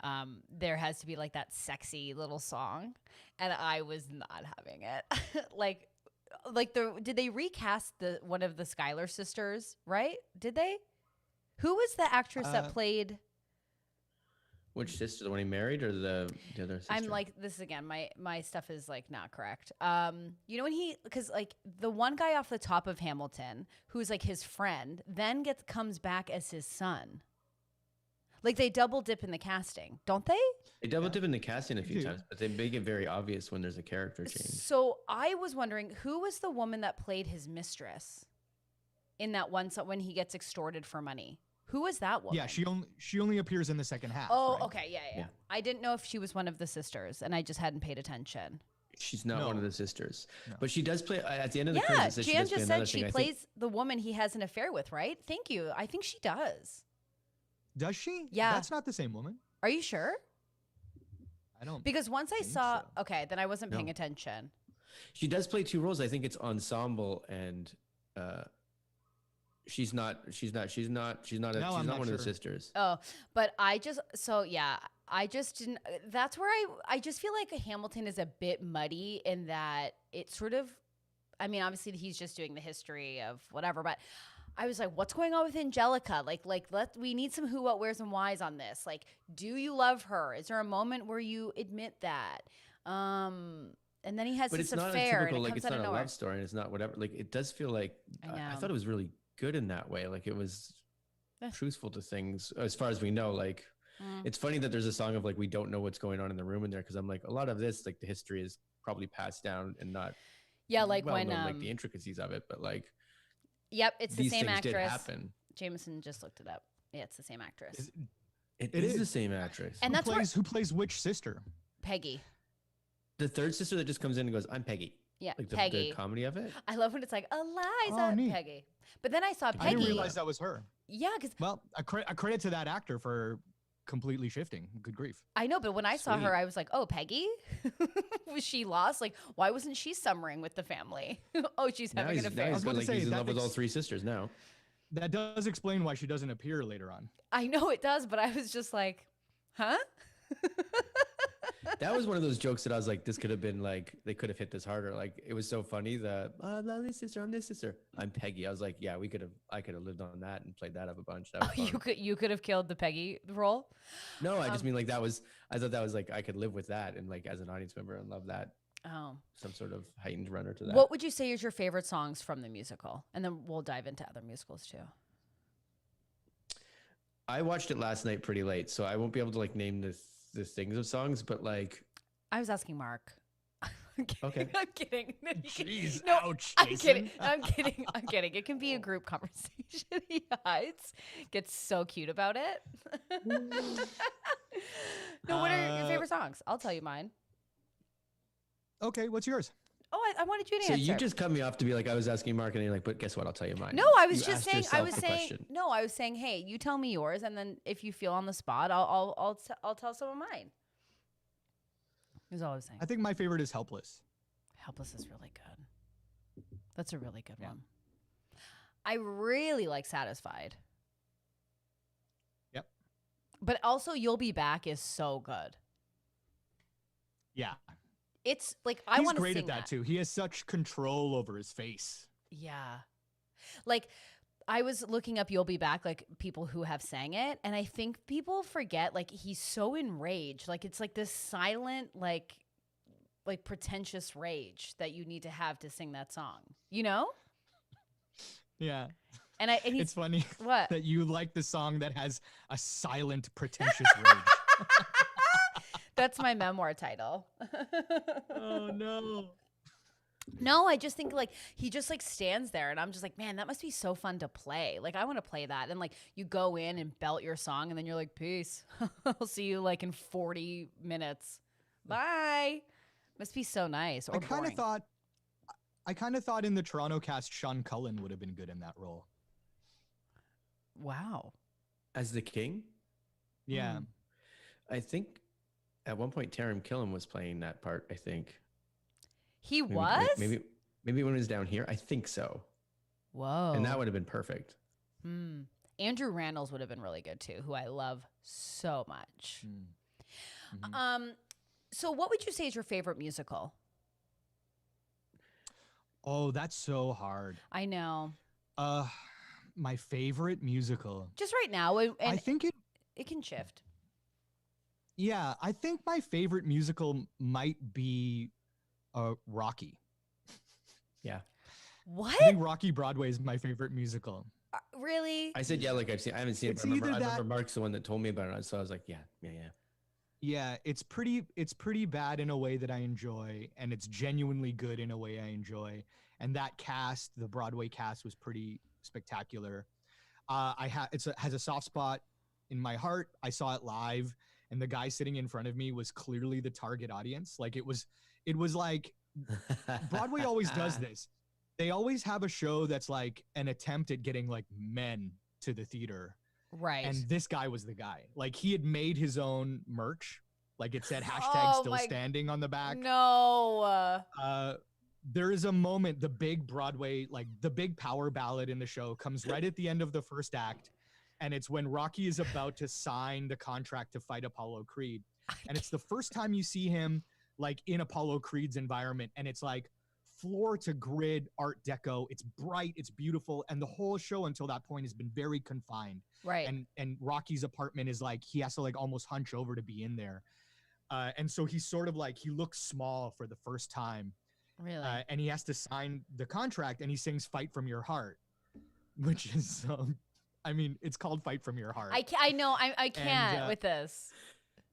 there has to be like that sexy little song, and I was not having it. Did they recast one of the Schuyler sisters, right? Did they? Who was the actress that played? Which sister? The one he married or the other sister? I'm like, this again, my stuff is like not correct. You know, because like the one guy off the top of Hamilton, who's like his friend, then comes back as his son. Like they double dip in the casting, don't they? They double dip in the casting a few times, but they make it very obvious when there's a character change. So I was wondering, who was the woman that played his mistress in that one when he gets extorted for money? Who is that woman? Yeah, she only appears in the second half. Oh, right? okay, yeah. I didn't know if she was one of the sisters, and I just hadn't paid attention. She's not one of the sisters, but she does play at the end of the credits. Yeah, Jan just said she plays the woman he has an affair with, right? Thank you. I think she does. Does she? Yeah, that's not the same woman. Are you sure? I don't. Because once I saw, okay, then I wasn't paying No. attention. She does play two roles. I think it's ensemble and. She's not one of the sisters. Oh, but I just didn't. That's where I just feel like Hamilton is a bit muddy in that it sort of. I mean, obviously he's just doing the history of whatever, but I was like, what's going on with Angelica? We need some who, what, where's, and whys on this. Like, do you love her? Is there a moment where you admit that? And then he has this affair. But it's not a typical, and it it's comes out not of a nowhere. love story, and it's not whatever. Like, it does feel like I know. thought it was really good in that way. Like, it was truthful to things as far as we know. Like, it's funny that there's a song of like we don't know what's going on in the room in there, because I'm like, a lot of this, like the history is probably passed down and not like well when known, like the intricacies of it, but like it's the these same things actress. did happen. Jameson just looked it up. Yeah, it's the same actress. It is the same actress. And who plays which sister? Peggy. The third sister that just comes in and goes, "I'm Peggy." Yeah, like Peggy. The comedy of it. I love when it's like Eliza Peggy. But then I saw Peggy. I didn't realize that was her. Yeah, because a credit to that actor for completely shifting. Good grief. I know, but when I saw her, I was like, "Oh, Peggy, was she lost? Like, why wasn't she summering with the family? Oh, she's having an affair." He's in love with all three sisters now. That does explain why she doesn't appear later on. I know it does, but I was just like, "Huh?" That was one of those jokes that I was like, this could have been like, they could have hit this harder. Like, it was so funny that, I'm not this sister, I'm this sister. I'm Peggy. I was like, yeah, I could have lived on that and played that up a bunch. That was fun. You could have killed the Peggy role? No, I just mean like I thought that was like, I could live with that and like as an audience member and love that. Oh. Some sort of heightened runner to that. What would you say is your favorite songs from the musical? And then we'll dive into other musicals too. I watched it last night pretty late, so I won't be able to like name the things of songs, but like I was asking Mark. I'm kidding. Okay. I'm kidding. Jeez, No, ouch, I'm kidding. Jason. I'm kidding. I'm kidding. It can be a group conversation. He hides. Gets so cute about it. No, what are your favorite songs? I'll tell you mine. Okay, what's yours? Oh, I wanted you to So answer. you just cut me off to be like, I was asking Mark, and you're like, but guess what? I'll tell you mine. No, I was You just asked saying. I yourself was the saying. question. No, I was saying. Hey, you tell me yours, and then if you feel on the spot, I'll tell some of mine. Is all I was saying. I think my favorite is Helpless. Helpless is really good. That's a really good Yeah. one. I really like Satisfied. Yep. But also You'll Be Back is so good. Yeah. It's like I He's want to great sing at that too. He has such control over his face. Yeah. Like I was looking up You'll Be Back, like people who have sang it, and I think people forget like he's so enraged. Like it's like this silent, like pretentious rage that you need to have to sing that song. You know? Yeah. And he's It's funny what? that you like the song that has a silent, pretentious rage. That's my memoir title. Oh no. No, I just think like he just like stands there and I'm just like, man, that must be so fun to play. Like I want to play that. And like you go in and belt your song and then you're like, peace. I'll see you like in 40 minutes. Bye. Must be so nice. Or I kind boring. of thought in the Toronto cast Sean Cullen would have been good in that role. Wow. As the king, Yeah. I think at one point Taram Killam was playing that part. I think He maybe, was? maybe when he was down here. I think so, Whoa. and that would have been perfect. Andrew Rannells would have been really good too, who I love so much. Mm-hmm. So what would you say is your favorite musical? Oh, that's so hard. I know. My favorite musical. Just right now, and I think it can shift. Yeah, I think my favorite musical might be Rocky. Yeah, What? I think Rocky Broadway is my favorite musical. Really? I said yeah. Like I haven't seen it. It's But I either remember that- Mark's the one that told me about it. So I was like, yeah. Yeah, it's pretty bad in a way that I enjoy, and it's genuinely good in a way I enjoy. And that cast, the Broadway cast, was pretty spectacular. It has a soft spot in my heart. I saw it live, and the guy sitting in front of me was clearly the target audience. Like it was like Broadway always does this. They always have a show that's like an attempt at getting like men to the theater. Right. And this guy was the guy. Like he had made his own merch. Like it said Oh #still standing on the back. No. There is a moment, the big Broadway, like the big power ballad in the show comes right at the end of the first act. And it's when Rocky is about to sign the contract to fight Apollo Creed. And it's the first time you see him like in Apollo Creed's environment. And it's like floor to grid Art Deco. It's bright, it's beautiful. And the whole show until that point has been very confined. Right. And Rocky's apartment is like, he has to like almost hunch over to be in there. And so he's sort of like, he looks small for the first time. Really? And he has to sign the contract and he sings Fight From Your Heart, which is, I mean, it's called Fight From Your Heart. I know. I can't with this.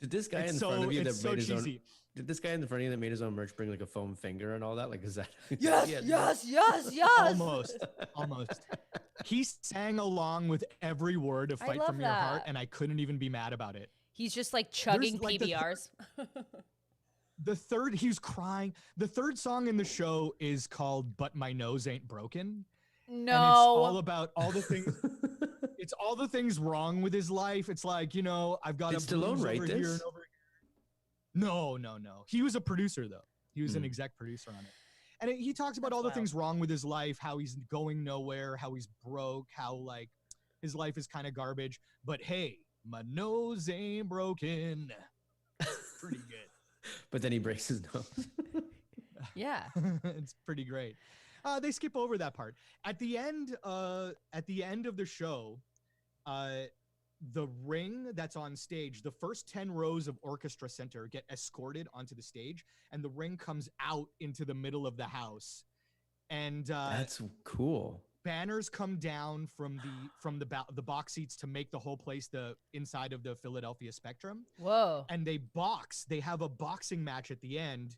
Did this guy It's in so- front of you that it's so made his own? cheesy. Did this guy in the front of you that made his own merch bring like a foam finger and all that? Like, is that? Yes, Yeah. Almost. He sang along with every word of I Fight love From Your Heart, that. and I couldn't even be mad about it. He's just like chugging like, the PBRs. He was crying. The third song in the show is called But My Nose Ain't Broken. And it's all No. about all the things. It's all the things wrong with his life. It's like, you know, I've got Did a Stallone bruise write over here this? and over here. No. He was a producer though. He was an exec producer on it. And he talks about That's all the wild. things wrong with his life, how he's going nowhere, how he's broke, how like his life is kind of garbage. But hey, my nose ain't broken. Pretty good. But then he breaks his nose. Yeah. It's pretty great. They skip over that part at the end of the show. The ring that's on stage, the first 10 rows of orchestra center get escorted onto the stage, and the ring comes out into the middle of the house. And That's cool. banners come down from the box seats to make the whole place the inside of the Philadelphia Spectrum. Whoa. And they have a boxing match at the end.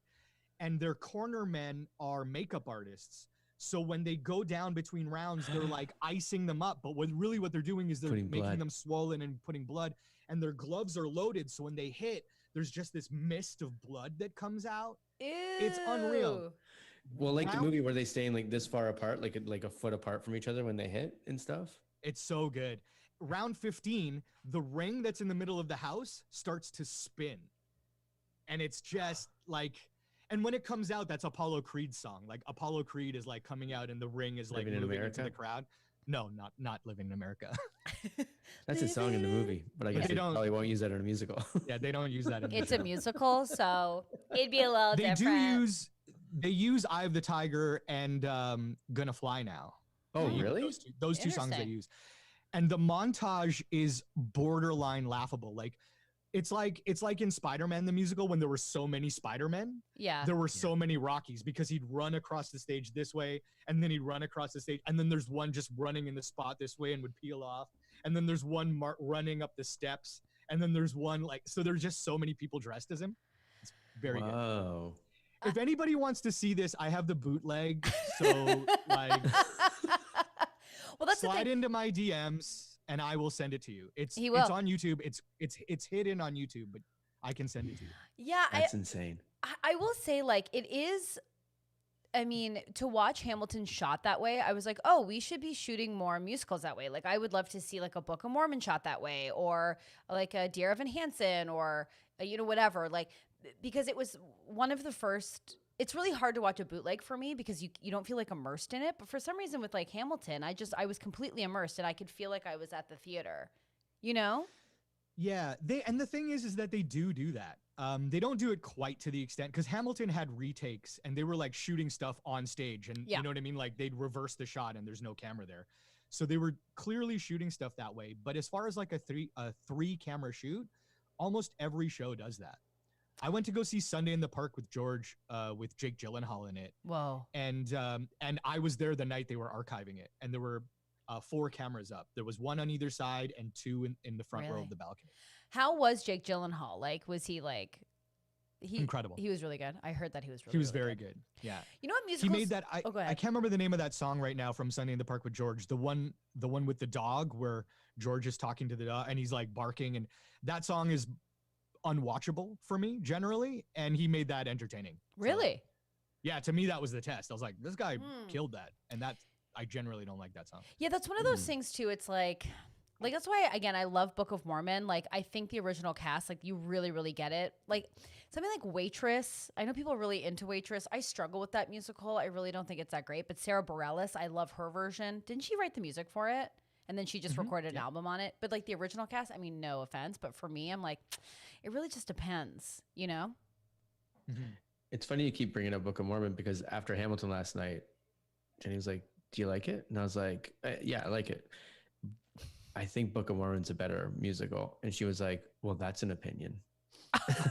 and their corner men are makeup artists. So when they go down between rounds, they're like icing them up. But what they're doing is they're Putting making blood. them swollen and putting blood. And their gloves are loaded. So when they hit, there's just this mist of blood that comes out. It's unreal. Ew. Well, like the Round- movie where they staying like this far apart, like a foot apart from each other when they hit and stuff. It's so good. Round 15, the ring that's in the middle of the house starts to spin. And it's just like, and when it comes out, that's Apollo Creed's song. Like Apollo Creed is like coming out and the ring is like Living in moving into America? the crowd. No, not Living in America. That's a song in the movie, but I guess They they don't- probably won't use that in a musical. Yeah, they don't use that in the It's a show. musical, so it'd be a little They different. they use Eye of the Tiger and Gonna Fly Now. Oh, They use really? those two songs they Interesting. use. And the montage is borderline laughable. Like it's like in Spider-Man the musical when there were so many Spider-Men, Yeah. there were so many Rockies because he'd run across the stage this way and then he'd run across the stage and then there's one just running in the spot this way and would peel off and then there's one running up the steps and then there's one like so there's just so many people dressed as him. It's very good. Wow. If anybody wants to see this, I have the bootleg. So like Well, that's the slide thing. into my DMs and I will send it to you. It's He it's will. on YouTube. It's hidden on YouTube, but I can send it to you. Yeah, That's insane. I will say, like, it is. I mean, to watch Hamilton shot that way, I was like, oh, we should be shooting more musicals that way. Like, I would love to see like a Book of Mormon shot that way, or like a Dear Evan Hansen, or whatever. Like, because it was one of the first. It's really hard to watch a bootleg for me because you don't feel like immersed in it. But for some reason with like Hamilton, I was completely immersed and I could feel like I was at the theater. You know? Yeah, the thing is that they do that. They don't do it quite to the extent because Hamilton had retakes and they were like shooting stuff on stage, and Yeah. you know what I mean. Like they'd reverse the shot and there's no camera there, so they were clearly shooting stuff that way. But as far as like a three camera shoot, almost every show does that. I went to go see Sunday in the Park with George, with Jake Gyllenhaal in it, Whoa. and I was there the night they were archiving it, and there were 4 cameras up. There was one on either side and 2 in the front row Really? of the balcony. How was Jake Gyllenhaal? Like, was he like? Incredible. He was really good. I heard that he was really. He was really very good. Yeah. You know what He musicals? made that. Oh, go I ahead. can't remember the name of that song right now from Sunday in the Park with George. The one with the dog where George is talking to the dog and he's like barking, and that song is unwatchable for me generally, and he made that entertaining. So, Really? yeah, to me that was the test. I was like, this guy Hmm. killed that, and that's I generally don't like that song. Yeah, that's one of those things too. It's like that's why again I love Book of Mormon. Like I think the original cast, like you really, really get it. Like something like Waitress. I know people are really into Waitress. I struggle with that musical. I really don't think it's that great. But Sarah Bareilles, I love her version. Didn't she write the music for it? And then she just recorded an album on it. But like the original cast, I mean, no offense, but for me, I'm like, it really just depends, you know? It's funny you keep bringing up Book of Mormon because after Hamilton last night, Jenny was like, "Do you like it?" And I was like, "Yeah, I like it. I think Book of Mormon's a better musical." And she was like, "Well, that's an opinion." I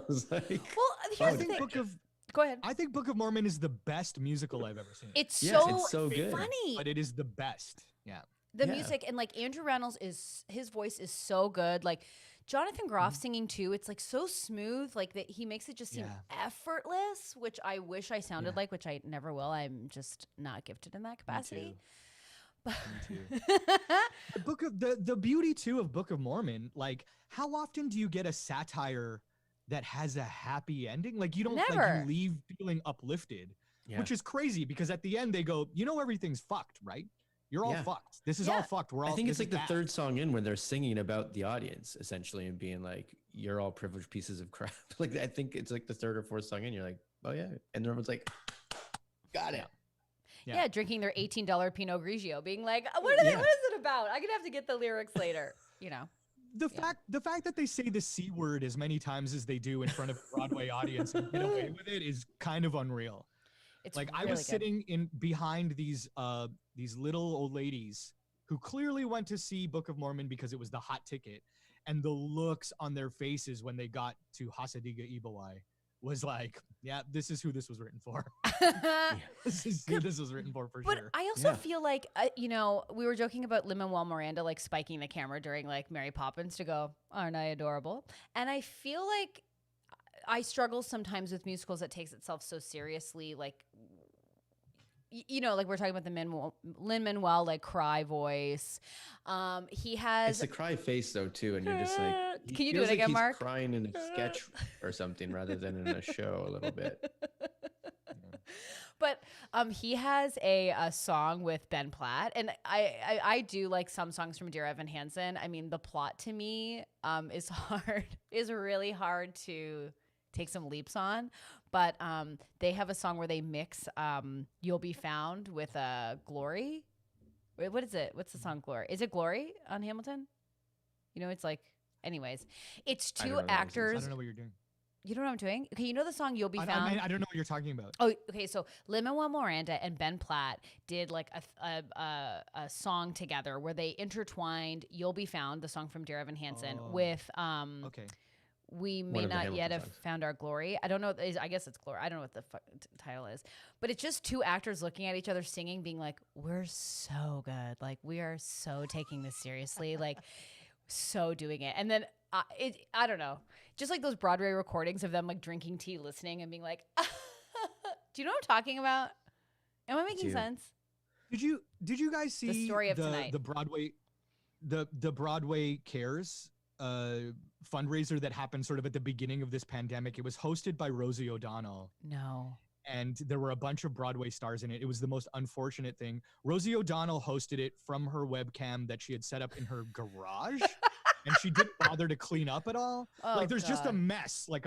was like, Well, I here's the think thing. Go ahead. I think Book of Mormon is the best musical I've ever seen. It's Yeah, so, it's so good. funny. But it is the best. Yeah. The Yeah. music and like Andrew Reynolds his voice is so good. Like Jonathan Groff singing too, it's like so smooth, like that he makes it just seem effortless, which I wish I sounded Yeah. like, which I never will. I'm just not gifted in that capacity. Me too. The book of the beauty too of Book of Mormon, like how often do you get a satire that has a happy ending? Like you don't like Never. you leave feeling uplifted, Yeah. which is crazy because at the end they go, you know, everything's fucked, right? You're all Yeah. fucked. This is Yeah. all fucked. We're all I think it's this like is the bad." third song in when they're singing about the audience essentially and being like, "You're all privileged pieces of crap." Like I think it's like the third or fourth song in. You're like, "Oh yeah," and everyone's like, "Got it." Yeah. Yeah, drinking their $18 Pinot Grigio, being like, what is it about? I'm gonna have to get the lyrics later, you know. The fact that they say the C word as many times as they do in front of a Broadway audience and get away with it is kind of unreal. It's Like I really was good. sitting in behind these little old ladies who clearly went to see Book of Mormon because it was the hot ticket, and the looks on their faces when they got to Hasadiga Ibawai was like, yeah, this is who this was written for. This is who this was written for But sure. I also Yeah. feel like, you know, we were joking about Lin-Manuel Miranda like spiking the camera during like Mary Poppins to go, aren't I adorable? And I feel like I struggle sometimes with musicals that takes itself so seriously, like like we're talking about the Lin-Manuel like cry voice. He has It's the cry face though too, and you're just like, he Can you do feels it again, he's Mark? crying in a sketch or something rather than in a show a little bit. But he has a song with Ben Platt, and I do like some songs from Dear Evan Hansen. I mean, the plot to me is really hard to take some leaps on. But they have a song where they mix "You'll Be Found" with "Glory." Wait, what is it? What's the song "Glory"? Is it "Glory" on Hamilton? It's like, anyways, it's two actors. I don't know what you're doing. You don't know what I'm doing? Okay, you know the song "You'll Be Found"? I don't know what you're talking about. Oh, okay. So Lin-Manuel Miranda and Ben Platt did like a song together where they intertwined "You'll Be Found," the song from Dear Evan Hansen, with Okay. "We One May of the Not Hamilton Yet Have songs. Found Our Glory." I don't know. I guess it's "Glory." I don't know what the title is, but it's just two actors looking at each other singing, being like, "We're so good. Like, we are so taking this seriously. Like, so doing it." And then I don't know, just like those Broadway recordings of them like drinking tea, listening, and being like, "Do you know what I'm talking about? Am I making sense?" Did you guys see The story of tonight. the Broadway the Broadway Cares fundraiser that happened sort of at the beginning of this pandemic? It was hosted by Rosie O'Donnell. No. And there were a bunch of Broadway stars in it. It was the most unfortunate thing. Rosie O'Donnell hosted it from her webcam that she had set up in her garage. And she didn't bother to clean up at all. Oh, like there's just a God. mess, like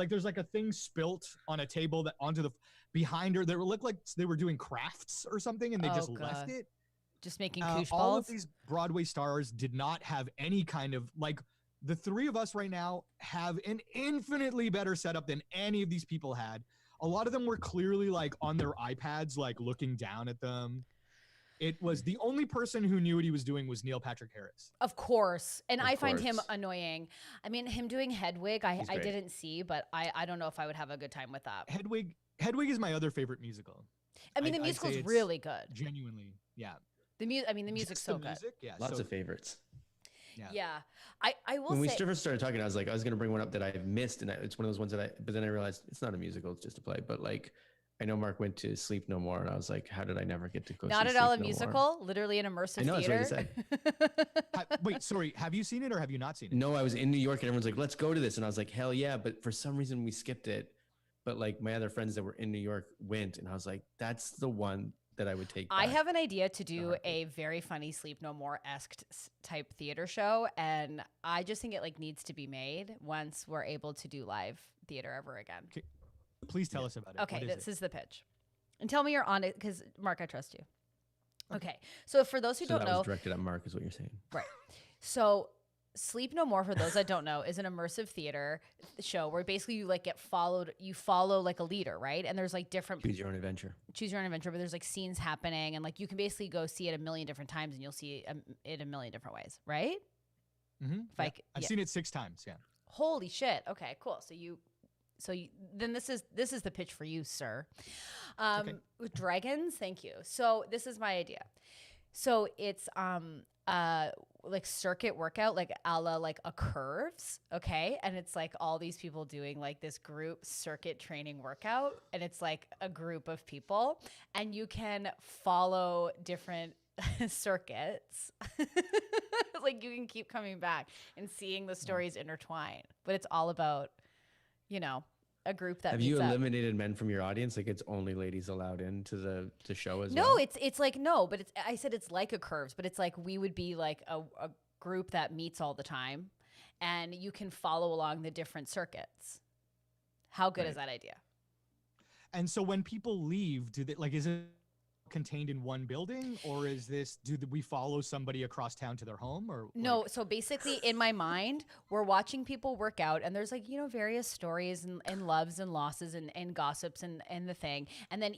there's like a thing spilt on a table that onto the behind her. They looked like they were doing crafts or something, and they just left God. it. Just making koosh All balls. of these Broadway stars did not have any kind of like. The three of us right now have an infinitely better setup than any of these people had. A lot of them were clearly like on their iPads, like looking down at them. It was the only person who knew what he was doing was Neil Patrick Harris. Of course. And Of I find him course. annoying. I mean, him doing Hedwig, I great. didn't see, but I don't know if I would have a good time with that. Hedwig is my other favorite musical. I mean, the I'd musical's say it's really good. Genuinely, yeah. The music's Just so the good. music, yeah. Lots so, of favorites. Yeah. I will When we say first started talking, I was like, I was going to bring one up that I've missed, and it's one of those ones but then I realized it's not a musical; it's just a play. But like, I know Mark went to Sleep No More, and I was like, how did I never get to go? not see at all Sleep a No musical, literally an immersive I know, that's what theater. you Wait, sorry. Have you seen it or have you not seen it? No, I was in New York, and everyone's like, let's go to this, and I was like, hell yeah! But for some reason, we skipped it. But like my other friends that were in New York went, and I was like, that's the one that I would take. I back. have an idea to do heartbeat. a very funny Sleep No More-esque type theater show, and I just think it like needs to be made once we're able to do live theater ever again. Please tell us about it. Okay, What this is the pitch. And tell me you're on it, because Mark, I trust you. Okay, so for those who So don't that know, was directed at Mark, is what you're saying. right? So Sleep No More, for those that don't know, is an immersive theater show where basically you like get followed. You follow like a leader, right? And there's like different Choose your own adventure. but there's like scenes happening, and like you can basically go see it a million different times, and you'll see it a million different ways, right? Mm-hmm. If I've seen it 6 times. Yeah. Holy shit! Okay, cool. So then this is the pitch for you, sir. Okay. With dragons, thank you. So this is my idea. So it's like circuit workout, like a la like a curves, okay? And it's like all these people doing like this group circuit training workout, and it's like a group of people, and you can follow different circuits. Like you can keep coming back and seeing the stories intertwine, but it's all about, a group that Have meets you up. eliminated men from your audience? Like it's only ladies allowed into the show as No, well? it's like no, but I said it's like a curves, but it's like we would be like a group that meets all the time, and you can follow along the different circuits. How good is Right. that idea? And so when people leave, is it contained in one building, or is this we follow somebody across town to their home, or No, like- so basically in my mind, we're watching people work out, and there's like, various stories and loves and losses and gossips and the thing. And then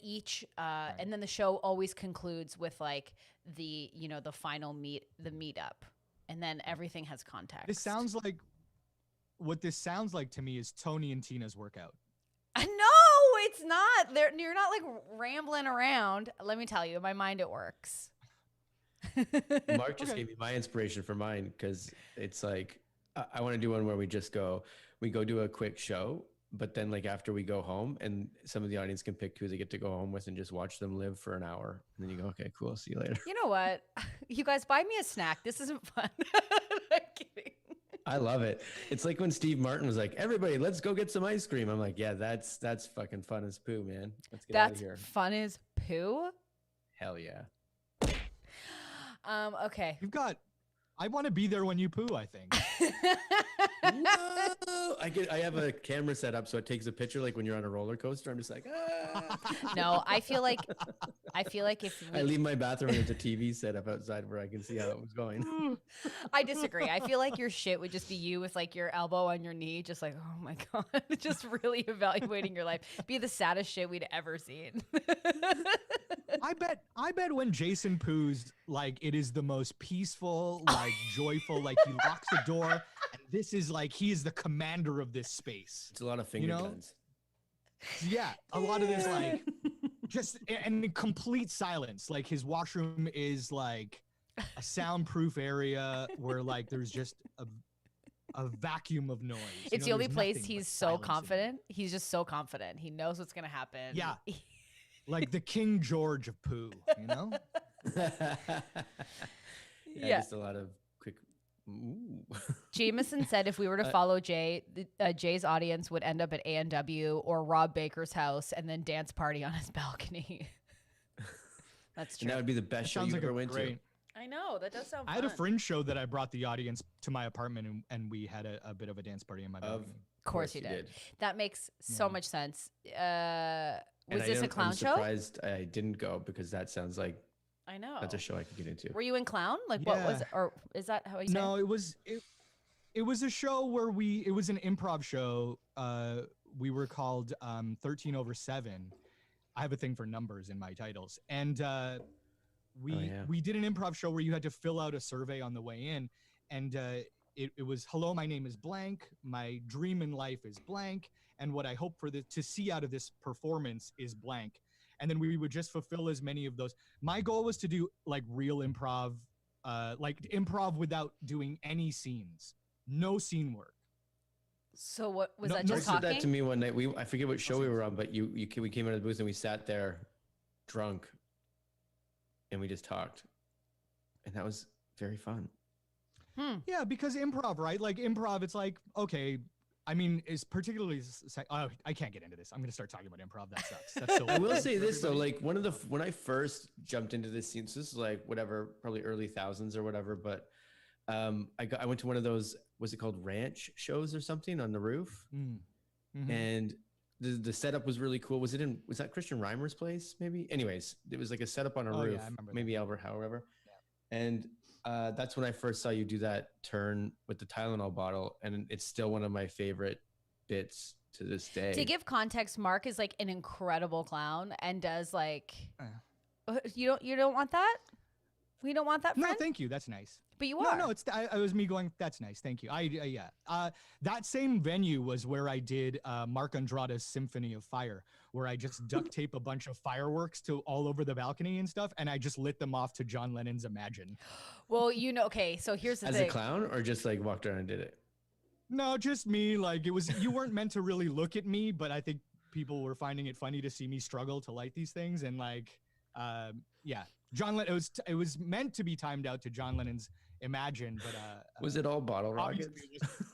and then the show always concludes with like the final meetup. And then everything has context. This sounds like what this sounds like to me is Tony and Tina's workout. No, it's not. You're not like rambling around. Let me tell you, in my mind it works. Mark just gave me my inspiration for mine, because it's like I want to do one where we we go do a quick show, but then like after we go home, and some of the audience can pick who they get to go home with and just watch them live for an hour, and then you go, okay, cool, see you later. You know what? You guys buy me a snack. This isn't fun. I'm kidding. I love it. It's like when Steve Martin was like, everybody, let's go get some ice cream. I'm like, yeah, that's fucking fun as poo, man. Let's get out of That's here. fun as poo. Hell yeah. Okay. You've got. I want to be there when you poo. I think. Whoa! I have a camera set up so it takes a picture like when you're on a roller coaster. I'm just like, ah. No, I feel like if I leave my bathroom and there's a TV set up outside where I can see how it was going. I disagree. I feel like your shit would just be you with like your elbow on your knee, just like, oh my God, just really evaluating your life. Be the saddest shit we'd ever seen. I bet when Jason poos, like it is the most peaceful, like joyful, like he locks the door, and this is like he is the commander of this space. It's a lot of finger know? guns. Yeah, a lot of this like just and in complete silence. Like his washroom is like a soundproof area where like there's just a vacuum of noise. It's the only there's place nothing he's but so silence in it. confident. He's just so confident. He knows what's gonna happen. Yeah. Like the King George of poo, you know? Yeah. Just a lot of quick. Ooh. Jameson said if we were to follow Jay, Jay's audience would end up at A&W or Rob Baker's house and then dance party on his balcony. That's And true. that would be the best show Sounds you like ever a went great. I know. That does sound fun. I had a fringe show that I brought the audience to my apartment and we had a bit of a dance party in my to. balcony. Of course you did. That makes so much sense. Was this a clown I'm show? surprised I didn't go because that sounds like I know. that's a show I could get into. Were you in clown? Like what was Yeah. it? Or is that how you say No, it was a show where it was an improv show. We were called 13 over 7. I have a thing for numbers in my titles. And we did an improv show where you had to fill out a survey on the way in. And it was, hello, my name is blank. My dream in life is blank. And what I hope to see out of this performance is blank. And then we would just fulfill as many of those. My goal was to do like real improv, like improv without doing any scenes, no scene work. So what was No, that? no, You Just said talking? that to me one night. I forget what show we were on, but we came out of the booth and we sat there drunk and we just talked. And that was very fun. Yeah, because improv, right? Like improv, it's like, okay, I mean, is particularly, I can't get into this. I'm going to start talking about improv. That sucks. That's so I will weird say for this though, everybody. like when I first jumped into this scene, so this is like whatever, probably early thousands or whatever, but I went to one of those, was it called ranch shows or something on the roof? Mhm. And the setup was really cool. Was that Christian Reimer's place? Maybe. Anyways, it was like a setup on a Oh, yeah, roof. I remember that. Maybe Albert Howe, whatever. And that's when I first saw you do that turn with the Tylenol bottle, and it's still one of my favorite bits to this day. To give context, Mark is like an incredible clown and does like. You don't want that? We don't want that, No, friend. thank you. That's nice. But you are. No, I was me going, that's nice. Thank you. Yeah. That same venue was where I did Mark Andrada's Symphony of Fire, where I just duct tape a bunch of fireworks to all over the balcony and stuff. And I just lit them off to John Lennon's Imagine. Well, okay. So here's the As thing. a clown, or just like walked around and did it? No, just me. Like you weren't meant to really look at me, but I think people were finding it funny to see me struggle to light these things. And like, yeah, John Lennon, it was meant to be timed out to John Lennon's Imagine, but Was it all bottle rockets? obviously it was-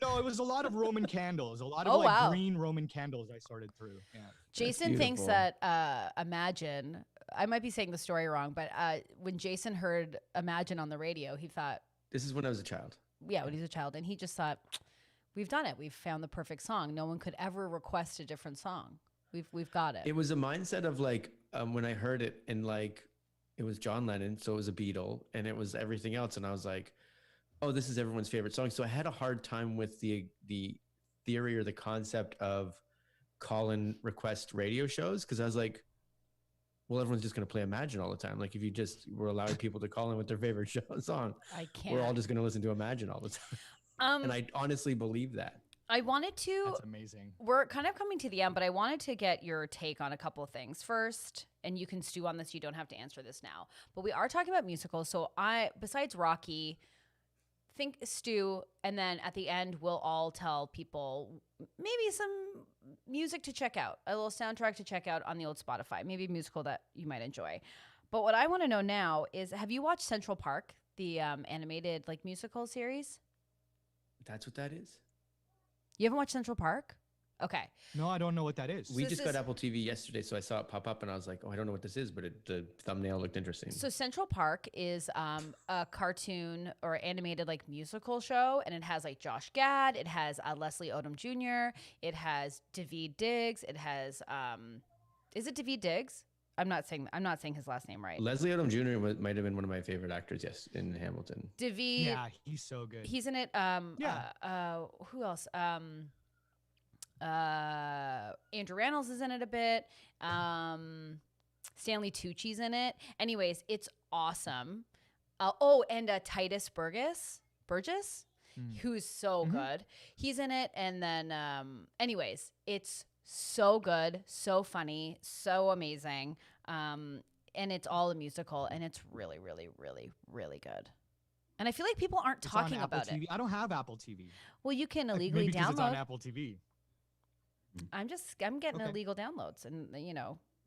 no, it was a lot of Roman candles, a lot of Oh, like wow. green Roman candles I sorted through. Yeah. Jason thinks beautiful. that Imagine. I might be saying the story wrong, but when Jason heard Imagine on the radio, he thought, This is when I was a child. yeah, when he was a child, and he just thought, we've done it. We've found the perfect song. No one could ever request a different song. We've got it. It was a mindset of like when I heard it, and like it was John Lennon, so it was a Beatle, and it was everything else, and I was like, oh, this is everyone's favorite song. So I had a hard time with the theory or the concept of call and request radio shows, because I was like, well, everyone's just going to play Imagine all the time. Like if you just were allowing people to call in with their favorite song, I can't. we're all just going to listen to Imagine all the time. And I honestly believe that. I wanted to. That's amazing. We're kind of coming to the end, but I wanted to get your take on a couple of things first, and you can stew on this. You don't have to answer this now, but we are talking about musicals. So besides Rocky, think stew, and then at the end we'll all tell people maybe some music to check out, a little soundtrack to check out on the old Spotify, maybe a musical that you might enjoy. But what I want to know now is, have you watched Central Park, the animated like musical series? That's what that is. You haven't watched Central Park? Okay. No, I don't know what that is. We this just got is- Apple TV yesterday, so I saw it pop up, and I was like, "Oh, I don't know what this is," but the thumbnail looked interesting. So Central Park is a cartoon or animated like musical show, and it has like Josh Gad, it has Leslie Odom Jr., it has Daveed Diggs, it has is it Daveed Diggs? I'm not saying his last name right. Leslie Odom Jr. Might have been one of my favorite actors. Yes, in Hamilton. Daveed, Yeah, he's so good. he's in it. Who else? Andrew Rannells is in it a bit. Stanley Tucci's in it. Anyways, it's awesome. And Titus Burgess, who's so good. He's in it. And then, anyways, it's so good, so funny, so amazing. And it's all a musical, and it's really, really, really, really good. And I feel like people aren't It's on talking Apple about TV. it. I don't have Apple TV. Well, you can Like, illegally maybe 'cause it's on download. Apple TV. I'm getting Okay. illegal downloads, and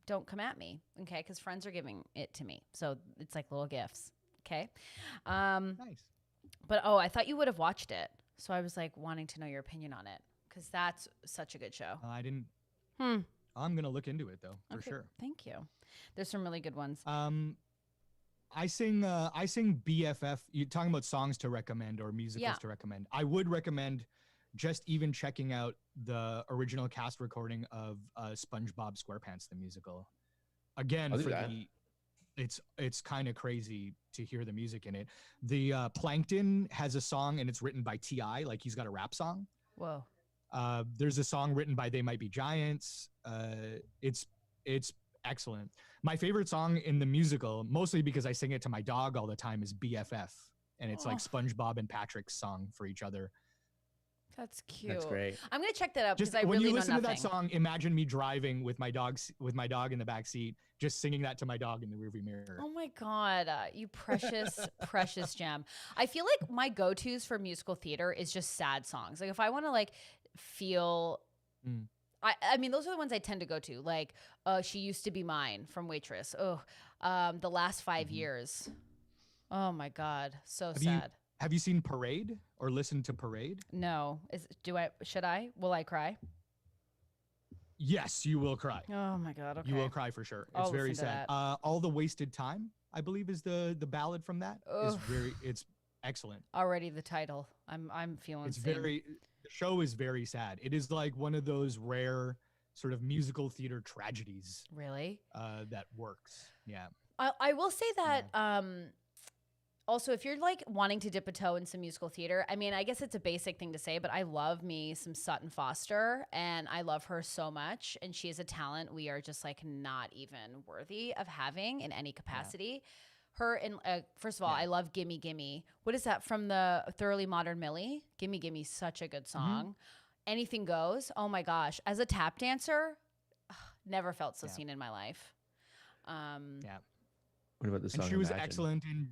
don't come at me, okay? Because friends are giving it to me, so it's like little gifts, okay? Nice. But I thought you would have watched it, so I was like wanting to know your opinion on it, because that's such a good show. I didn't. Hmm. I'm gonna look into it though, for Okay, sure. Thank you. There's some really good ones. I sing BFF. You're talking about songs to recommend or musicals Yeah. to recommend. I would recommend just even checking out the original cast recording of SpongeBob SquarePants the musical. Again, I'll do for that. it's kind of crazy to hear the music in it. The Plankton has a song and it's written by T.I., like he's got a rap song. Whoa. There's a song written by They Might Be Giants. It's excellent. My favorite song in the musical, mostly because I sing it to my dog all the time, is BFF, and it's like Oh. SpongeBob and Patrick's song for each other. That's cute. That's great. I'm gonna check that out Just because I when really you know listen nothing. to that song, imagine me driving with my dog in the back seat, just singing that to my dog in the rearview mirror. Oh my God, you precious, precious gem. I feel like my go-tos for musical theater is just sad songs. Like if I want to like feel, I mean, those are the ones I tend to go to. Like, She Used to Be Mine from Waitress. Oh, The Last 5 Years. Oh my God, so sad. Have you seen Parade or listened to Parade? No, should I? Will I cry? Yes, you will cry. Oh my God, okay. You will cry for sure. It's I'll very listen to sad. that. All the Wasted Time, I believe, is the ballad from that. Is Ugh. it's excellent. Already the title. I'm feeling It's seen. the show is very sad. It is like one of those rare sort of musical theater tragedies Really? that works. Yeah. I will say that also, if you're like wanting to dip a toe in some musical theater, I mean, I guess it's a basic thing to say, but I love me some Sutton Foster, and I love her so much, and she is a talent we are just like not even worthy of having in any capacity. Her and first of all, I love Gimme Gimme. What is that from the Thoroughly Modern Millie? Gimme Gimme, such a good song. Anything Goes. Oh my gosh, as a tap dancer, never felt so seen in my life. Yeah. What about the song? And she was Imagine? excellent in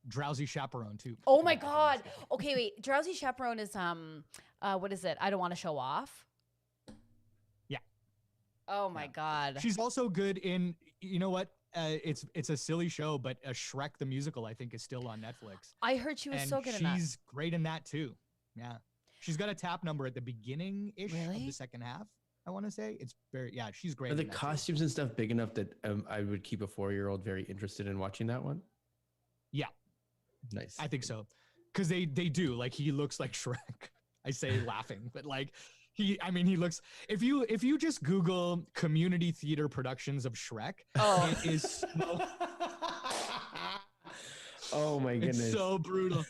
Drowsy Chaperone too. Oh my God. Okay, wait. Drowsy Chaperone is what is it? I Don't Want to Show Off. Yeah. Oh my God. She's also good in, you know what? It's a silly show, but Shrek the musical I think is still on Netflix. I heard she was And so good in that. she's great in that too. Yeah. She's got a tap number at the beginning-ish of Really? the second half, I want to say. It's she's great. Are the in that too. costumes and stuff big enough that I would keep a 4-year-old very interested in watching that one? Yeah, Nice. I think so. Because they do. Like, he looks like Shrek. I say laughing, but like he looks, if you just Google community theater productions of Shrek, it is so, Oh my goodness. it's so brutal.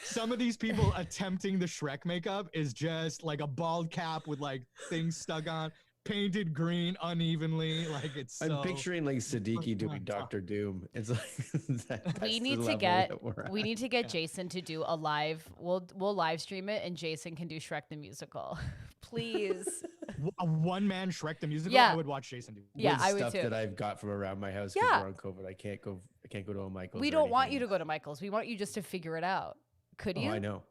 Some of these people attempting the Shrek makeup is just like a bald cap with like things stuck on, painted green unevenly. Like it's I'm so, picturing like Siddiqui fucking doing on top. Doctor Doom. It's like that's We the need to level get that we're we at. need to get Jason to do a live. We'll live stream it, and Jason can do Shrek the musical. Please. a one-man Shrek the musical. Yeah. I would watch Jason do. Yeah, With I would stuff too. that I've got from around my house because Yeah. we're on COVID. I can't go to a Michael's. We or don't want you anything. to go to Michael's. We want you just to figure it out. Could Oh, you? I know.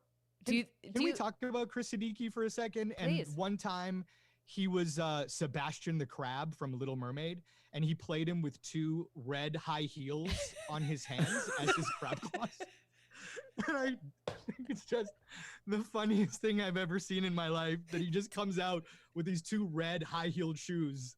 Do you? Can Do we you? talk about Chris Siddiqui for a second? Please. And one time he was Sebastian the Crab from Little Mermaid, and he played him with 2 red high heels on his hands as his crab claws. And I think it's just the funniest thing I've ever seen in my life that he just comes out with these 2 red high-heeled shoes.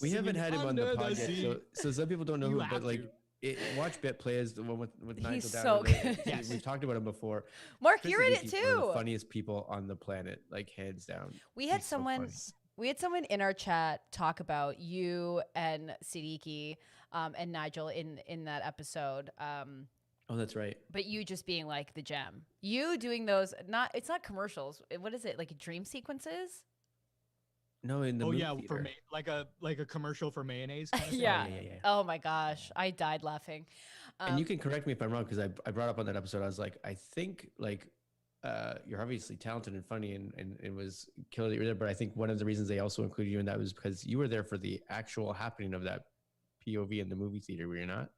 We haven't singing had him on the Under pod yet, Sea. so some people don't know You who, have but like, to. watch Bit Players, the one with Nigel He's Down. so there. good. Yes. We've talked about him before. Mark, Chris you're in it Siddiqui's one of too. the funniest people on the planet, like hands down. We had He's so someone. funny. We had someone in our chat talk about you and Siddiqui and Nigel in that episode. Oh, that's right. But you just being like the gem. You doing those it's not commercials. What is it? Like dream sequences? No, in the Oh movie yeah, theater. like a commercial for mayonnaise. Kind of thing. Yeah. yeah. Oh my gosh, I died laughing. And you can correct me if I'm wrong, because I brought up on that episode. I was like, I think like you're obviously talented and funny, and it was killer that you were there. But I think one of the reasons they also included you in that was because you were there for the actual happening of that POV in the movie theater. Were you not?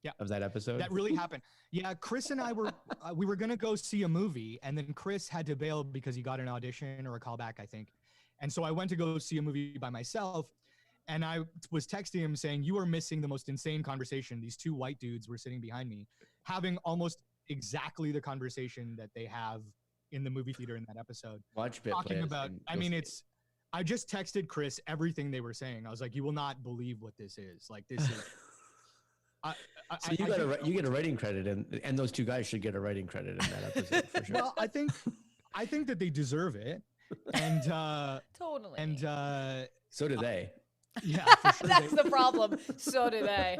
Yeah. Of that episode. That really happened. Yeah, Chris and I were we were gonna go see a movie, and then Chris had to bail because he got an audition or a callback, I think. And so I went to go see a movie by myself, and I was texting him saying, "You are missing the most insane conversation." These 2 white dudes were sitting behind me, having almost exactly the conversation that they have in the movie theater in that episode. Watch Bit Talking Players about, and I you'll mean, see it's. I just texted Chris everything they were saying. I was like, "You will not believe what this is. Like, this is." So you get a writing credit, and those 2 guys should get a writing credit in that episode for sure. Well, I think that they deserve it, and Totally. and So do they. yeah, for sure That's they- the problem. So do they.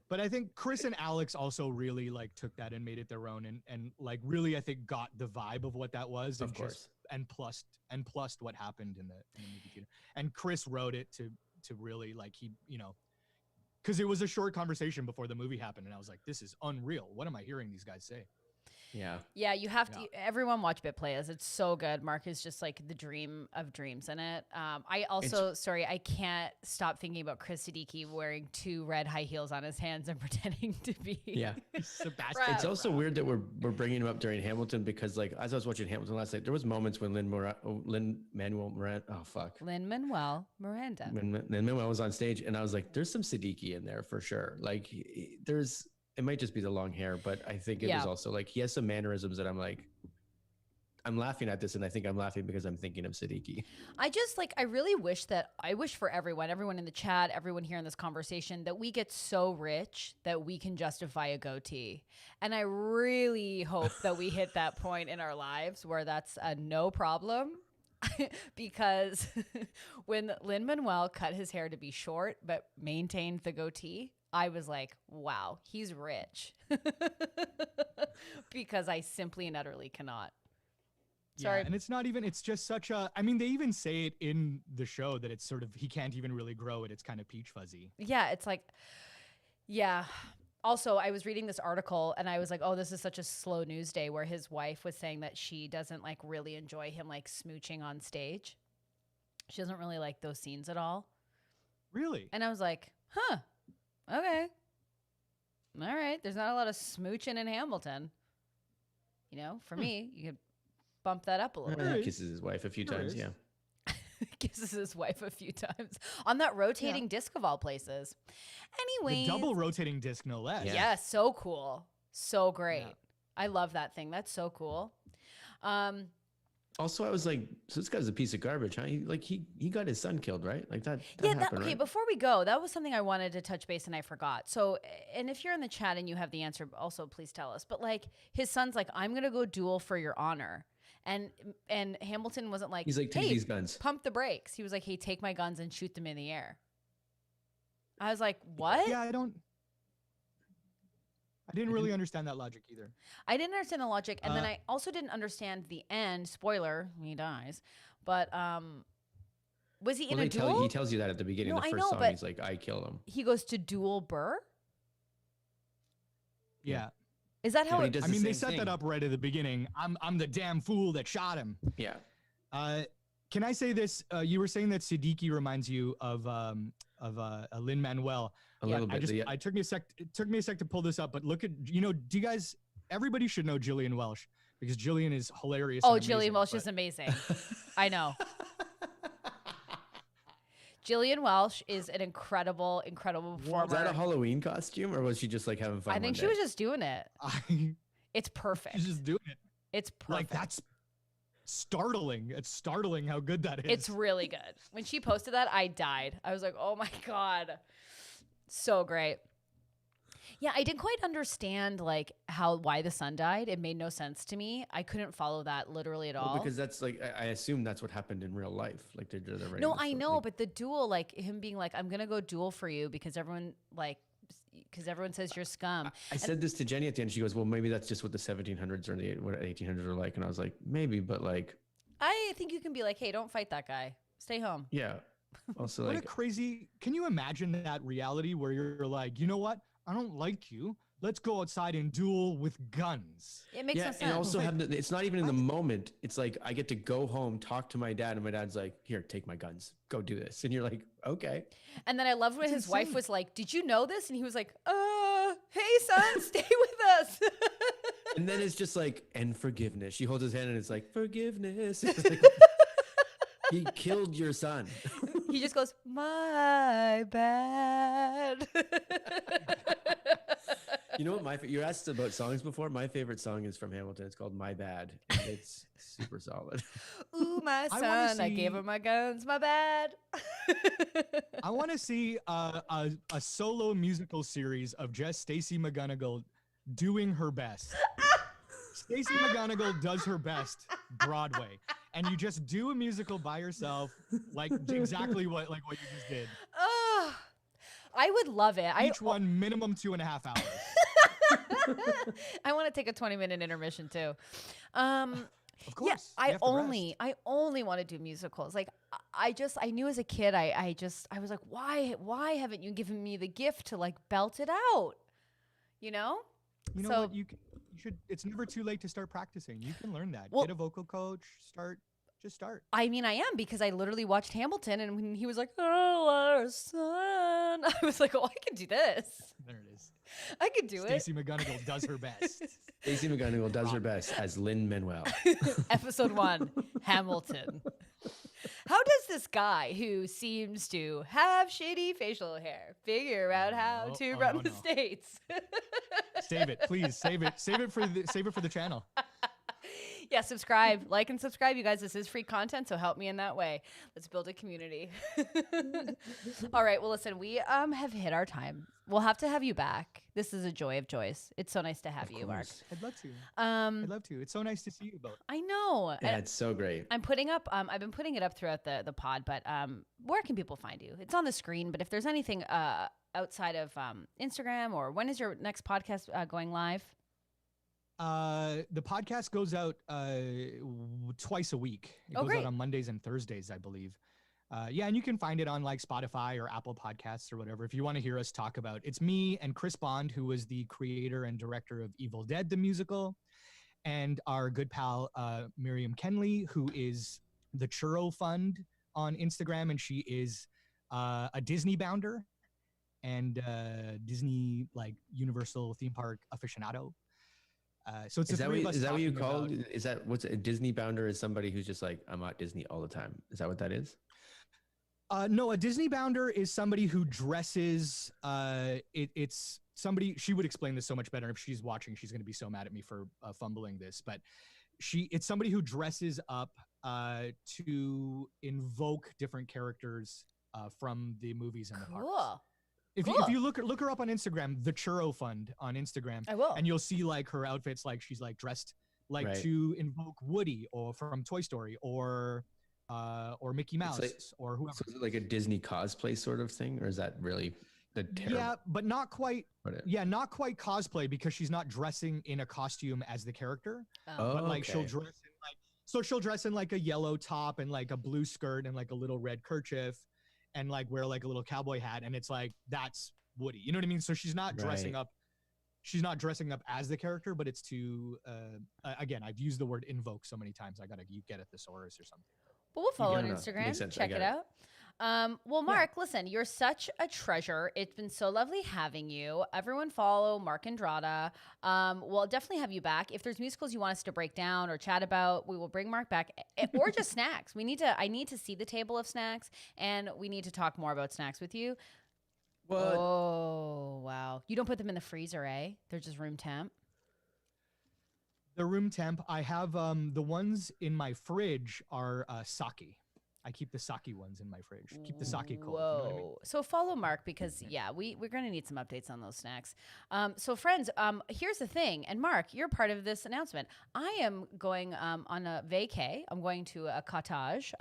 But I think Chris and Alex also really like took that and made it their own, and like really I think got the vibe of what that was, Of and course. just and plus what happened in the movie theater. And Chris wrote it to really like he because it was a short conversation before the movie happened, and I was like, this is unreal. What am I hearing these guys say? Yeah. Yeah, you have to. Yeah. Everyone watch Bit Players. It's so good. Mark is just like the dream of dreams in it. I also, sorry, I can't stop thinking about Chris Siddiqui wearing 2 red high heels on his hands and pretending to be. Yeah. Sebastian. Right. It's also weird that we're bringing him up during Hamilton, because like as I was watching Hamilton last night, there was moments when Lin-Manuel Miranda, Lin-Manuel Miranda. when Lin-Manuel was on stage, and I was like, there's some Siddiqui in there for sure. Like it might just be the long hair, but I think it was also like he has some mannerisms that I'm like, I'm laughing at this, and I think I'm laughing because I'm thinking of Siddiqui. I really wish for everyone in the chat, everyone here in this conversation, that we get so rich that we can justify a goatee. And I really hope that we hit that point in our lives where that's a no problem. Because when Lin-Manuel cut his hair to be short but maintained the goatee, I was like, wow, he's rich. Because I simply and utterly cannot. Sorry. Yeah, and it's just such a, I mean, they even say it in the show that it's sort of, he can't even really grow it. It's kind of peach fuzzy. Yeah, it's like, yeah. Also, I was reading this article and I was like, oh, this is such a slow news day, where his wife was saying that she doesn't like really enjoy him like smooching on stage. She doesn't really like those scenes at all. Really? And I was like, huh, okay. All right. There's not a lot of smooching in Hamilton. For me, you could bump that up a little bit. He kisses his wife a few There times. is. Yeah. Kisses his wife a few times on that rotating disc of all places. Anyway, The double rotating disc, no less. yeah, so cool, so great. Yeah. I love that thing. That's so cool. Also, I was like, so this guy's a piece of garbage, huh? He got his son killed, right? Like that Yeah, happened, okay, right? before we go, that was something I wanted to touch base and I forgot. So, and if you're in the chat and you have the answer, also please tell us. But like his son's like, I'm going to go duel for your honor. And Hamilton wasn't like, He's like, take hey, these guns. pump the brakes. He was like, hey, take my guns and shoot them in the air. I was like, what? Yeah, I didn't really understand that logic either. I didn't understand the logic. And then I also didn't understand the end. Spoiler, he dies. But was he in a duel? He tells you that at the beginning No, of the I first know, song. but- He's like, I killed him. He goes to duel Burr? Yeah. Is that how But he it... does I the mean, they same set that thing. up right at the beginning. I'm the damn fool that shot him. Yeah. Can I say this? You were saying that Siddiqui reminds you of Lin-Manuel. A little bit. It took me a sec to pull this up, but look at, do you guys everybody should know Jillian Welsh because Jillian is hilarious. Oh, and Jillian amazing, Welsh but- is amazing. I know. Jillian Welsh is an incredible performer. Was that a Halloween costume, or was she just like having fun? I think she was just doing it. It's perfect. She's just doing it. It's perfect. Like that's startling. It's startling how good that is. It's really good. When she posted that, I died. I was like, oh my God. So great. Yeah, I didn't quite understand like why the son died. It made no sense to me. I couldn't follow that literally at all. Because that's like I assume that's what happened in real life. Like they're writing. No, the I story, know, like- but the duel, like him being like, I'm gonna go duel for you because everyone says you're scum. I said this to Jenny at the end. She goes, "Well, maybe that's just what the 1700s or the 1800s are like." And I was like, "Maybe, but like, I think you can be like, hey, don't fight that guy. Stay home. yeah." Also, What like, a crazy. Can you imagine that reality where you're like, you know what? I don't like you. Let's go outside and duel with guns. It makes no yeah, sense. and also Like, have it's not even in the moment. It's like I get to go home, talk to my dad, and my dad's like, "Here, take my guns, go do this." And you're like, "Okay." And then I loved when It's his wife insane. was like, did you know this? And he was like, hey son, stay with us. And then it's just like, and forgiveness. She holds his hand, and it's like forgiveness. It's like, he killed your son. He just goes, my bad. You know what? You asked about songs before. My favorite song is from Hamilton. It's called "My Bad." And it's super solid. Ooh, my I wanna son, I gave see- him my guns, my bad. I want to see a solo musical series of just Stacey McGonigal doing her best. Stacey McGonigal does her best Broadway, and you just do a musical by yourself, like exactly what you just did. Oh, I would love it. Each one minimum 2.5 hours. I want to take a 20-minute intermission too. Of course. Yeah, you have to rest. I only want to do musicals. Like I knew as a kid, I was like, why haven't you given me the gift to like belt it out? You know? You know So- what? You should. It's never too late to start practicing. You can learn that. Well- Get a vocal coach. Just start. I mean, I am because I literally watched Hamilton, and when he was like, "Oh, our son," I was like, "Oh, I can do this. There it is. I can do Stacey McGonigal does her best. Stacey McGonigal does her best as Lin Manuel. it." Episode 1, Hamilton. How does this guy who seems to have shitty facial hair figure out how to run the no. states? Save it, please. Save it. Save it for the channel. Yeah, subscribe, like, and subscribe, you guys. This is free content, so help me in that way. Let's build a community. All right. Well, listen, we have hit our time. We'll have to have you back. This is a joy of joys. It's so nice to have you, Mark. I'd love to. I'd Um, love to. It's so nice to see you both. I know. Yeah, it's so great. I'm putting up. I've been putting it up throughout the pod, but where can people find you? It's on the screen. But if there's anything outside of Instagram, or when is your next podcast going live? The podcast goes out twice a week. It Oh, goes great. out on Mondays and Thursdays, I believe. Yeah, and you can find it on like Spotify or Apple Podcasts or whatever. If you want to hear us talk about, it's me and Chris Bond, who was the creator and director of Evil Dead the musical, and our good pal Miriam Kenley, who is the Churro Fund on Instagram, and she is a Disney bounder and Disney like Universal theme park aficionado. So it's Is the that three what, of us is that what you talking call? about- Is that what's a Disney bounder? Is somebody who's just like, I'm at Disney all the time. Is that what that is? No, a Disney bounder is somebody who dresses. It's somebody. She would explain this so much better. If she's watching, she's going to be so mad at me for fumbling this. But it's somebody who dresses up to invoke different characters from the movies and the parks. Cool. If Cool. you look her up on Instagram, the Churro Fund on Instagram, I will. and you'll see like her outfits, like she's like dressed like Right. to invoke Woody or from Toy Story or Mickey Mouse like- or whoever. So is it like a Disney cosplay sort of thing, or is that really the terrible? Yeah, but not quite. What it- Yeah, not quite cosplay because she's not dressing in a costume as the character. Oh. But like she'll okay. dress in she'll dress in like a yellow top and like a blue skirt and like a little red kerchief and like wear like a little cowboy hat, and it's like that's Woody. You know what I mean? So she's not dressing Right. up. She's not dressing up as the character, but it's to again, I've used the word invoke so many times. You get a thesaurus or something. Well, we'll follow Yeah, on no, Instagram. makes sense. I Check get it it. out. Well, Mark, listen, you're such a treasure. It's been so lovely having you. Everyone follow Mark Andrada. We'll definitely have you back. If there's musicals you want us to break down or chat about, we will bring Mark back, or just snacks. I need to see the table of snacks, and we need to talk more about snacks with you. What? Oh, wow. You don't put them in the freezer, eh? They're just room temp. The room temp. I have the ones in my fridge are sake. I keep the sake ones in my fridge. Keep the sake cold. You know what I mean? So follow Mark because we're gonna need some updates on those snacks. So friends, here's the thing, and Mark, you're part of this announcement. I am going on a vacay. I'm going to a cottage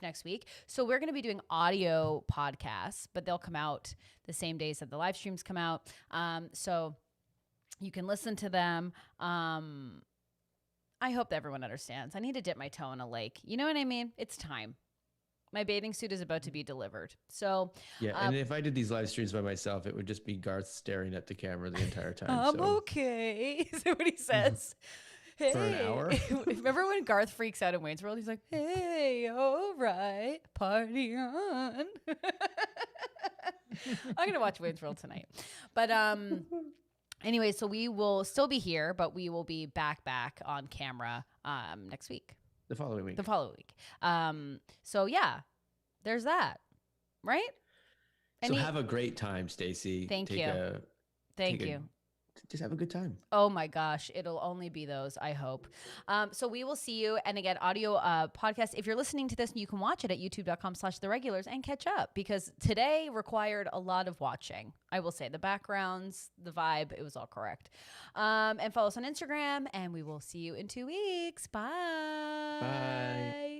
next week. So we're gonna be doing audio podcasts, but they'll come out the same days that the live streams come out. So you can listen to them. I hope that everyone understands. I need to dip my toe in a lake. You know what I mean? It's time. My bathing suit is about to be delivered. So Yeah, and if I did these live streams by myself, it would just be Garth staring at the camera the entire time. I'm okay. Is that what he says? Hey. For an hour? Remember when Garth freaks out in Wayne's World? He's like, hey, all right, party on. I'm going to watch Wayne's World tonight. But anyway, so we will still be here, but we will be back on camera next week. The following week. So yeah, there's that, right? So have a great time, Stacey. Thank you. Just have a good time. Oh my gosh, it'll only be those, I hope. So we will see you. And again, audio podcast. If you're listening to this, you can watch it at youtube.com/theregulars and catch up, because today required a lot of watching. I will say the backgrounds, the vibe, it was all correct. And follow us on Instagram, and we will see you in 2 weeks. Bye. Bye.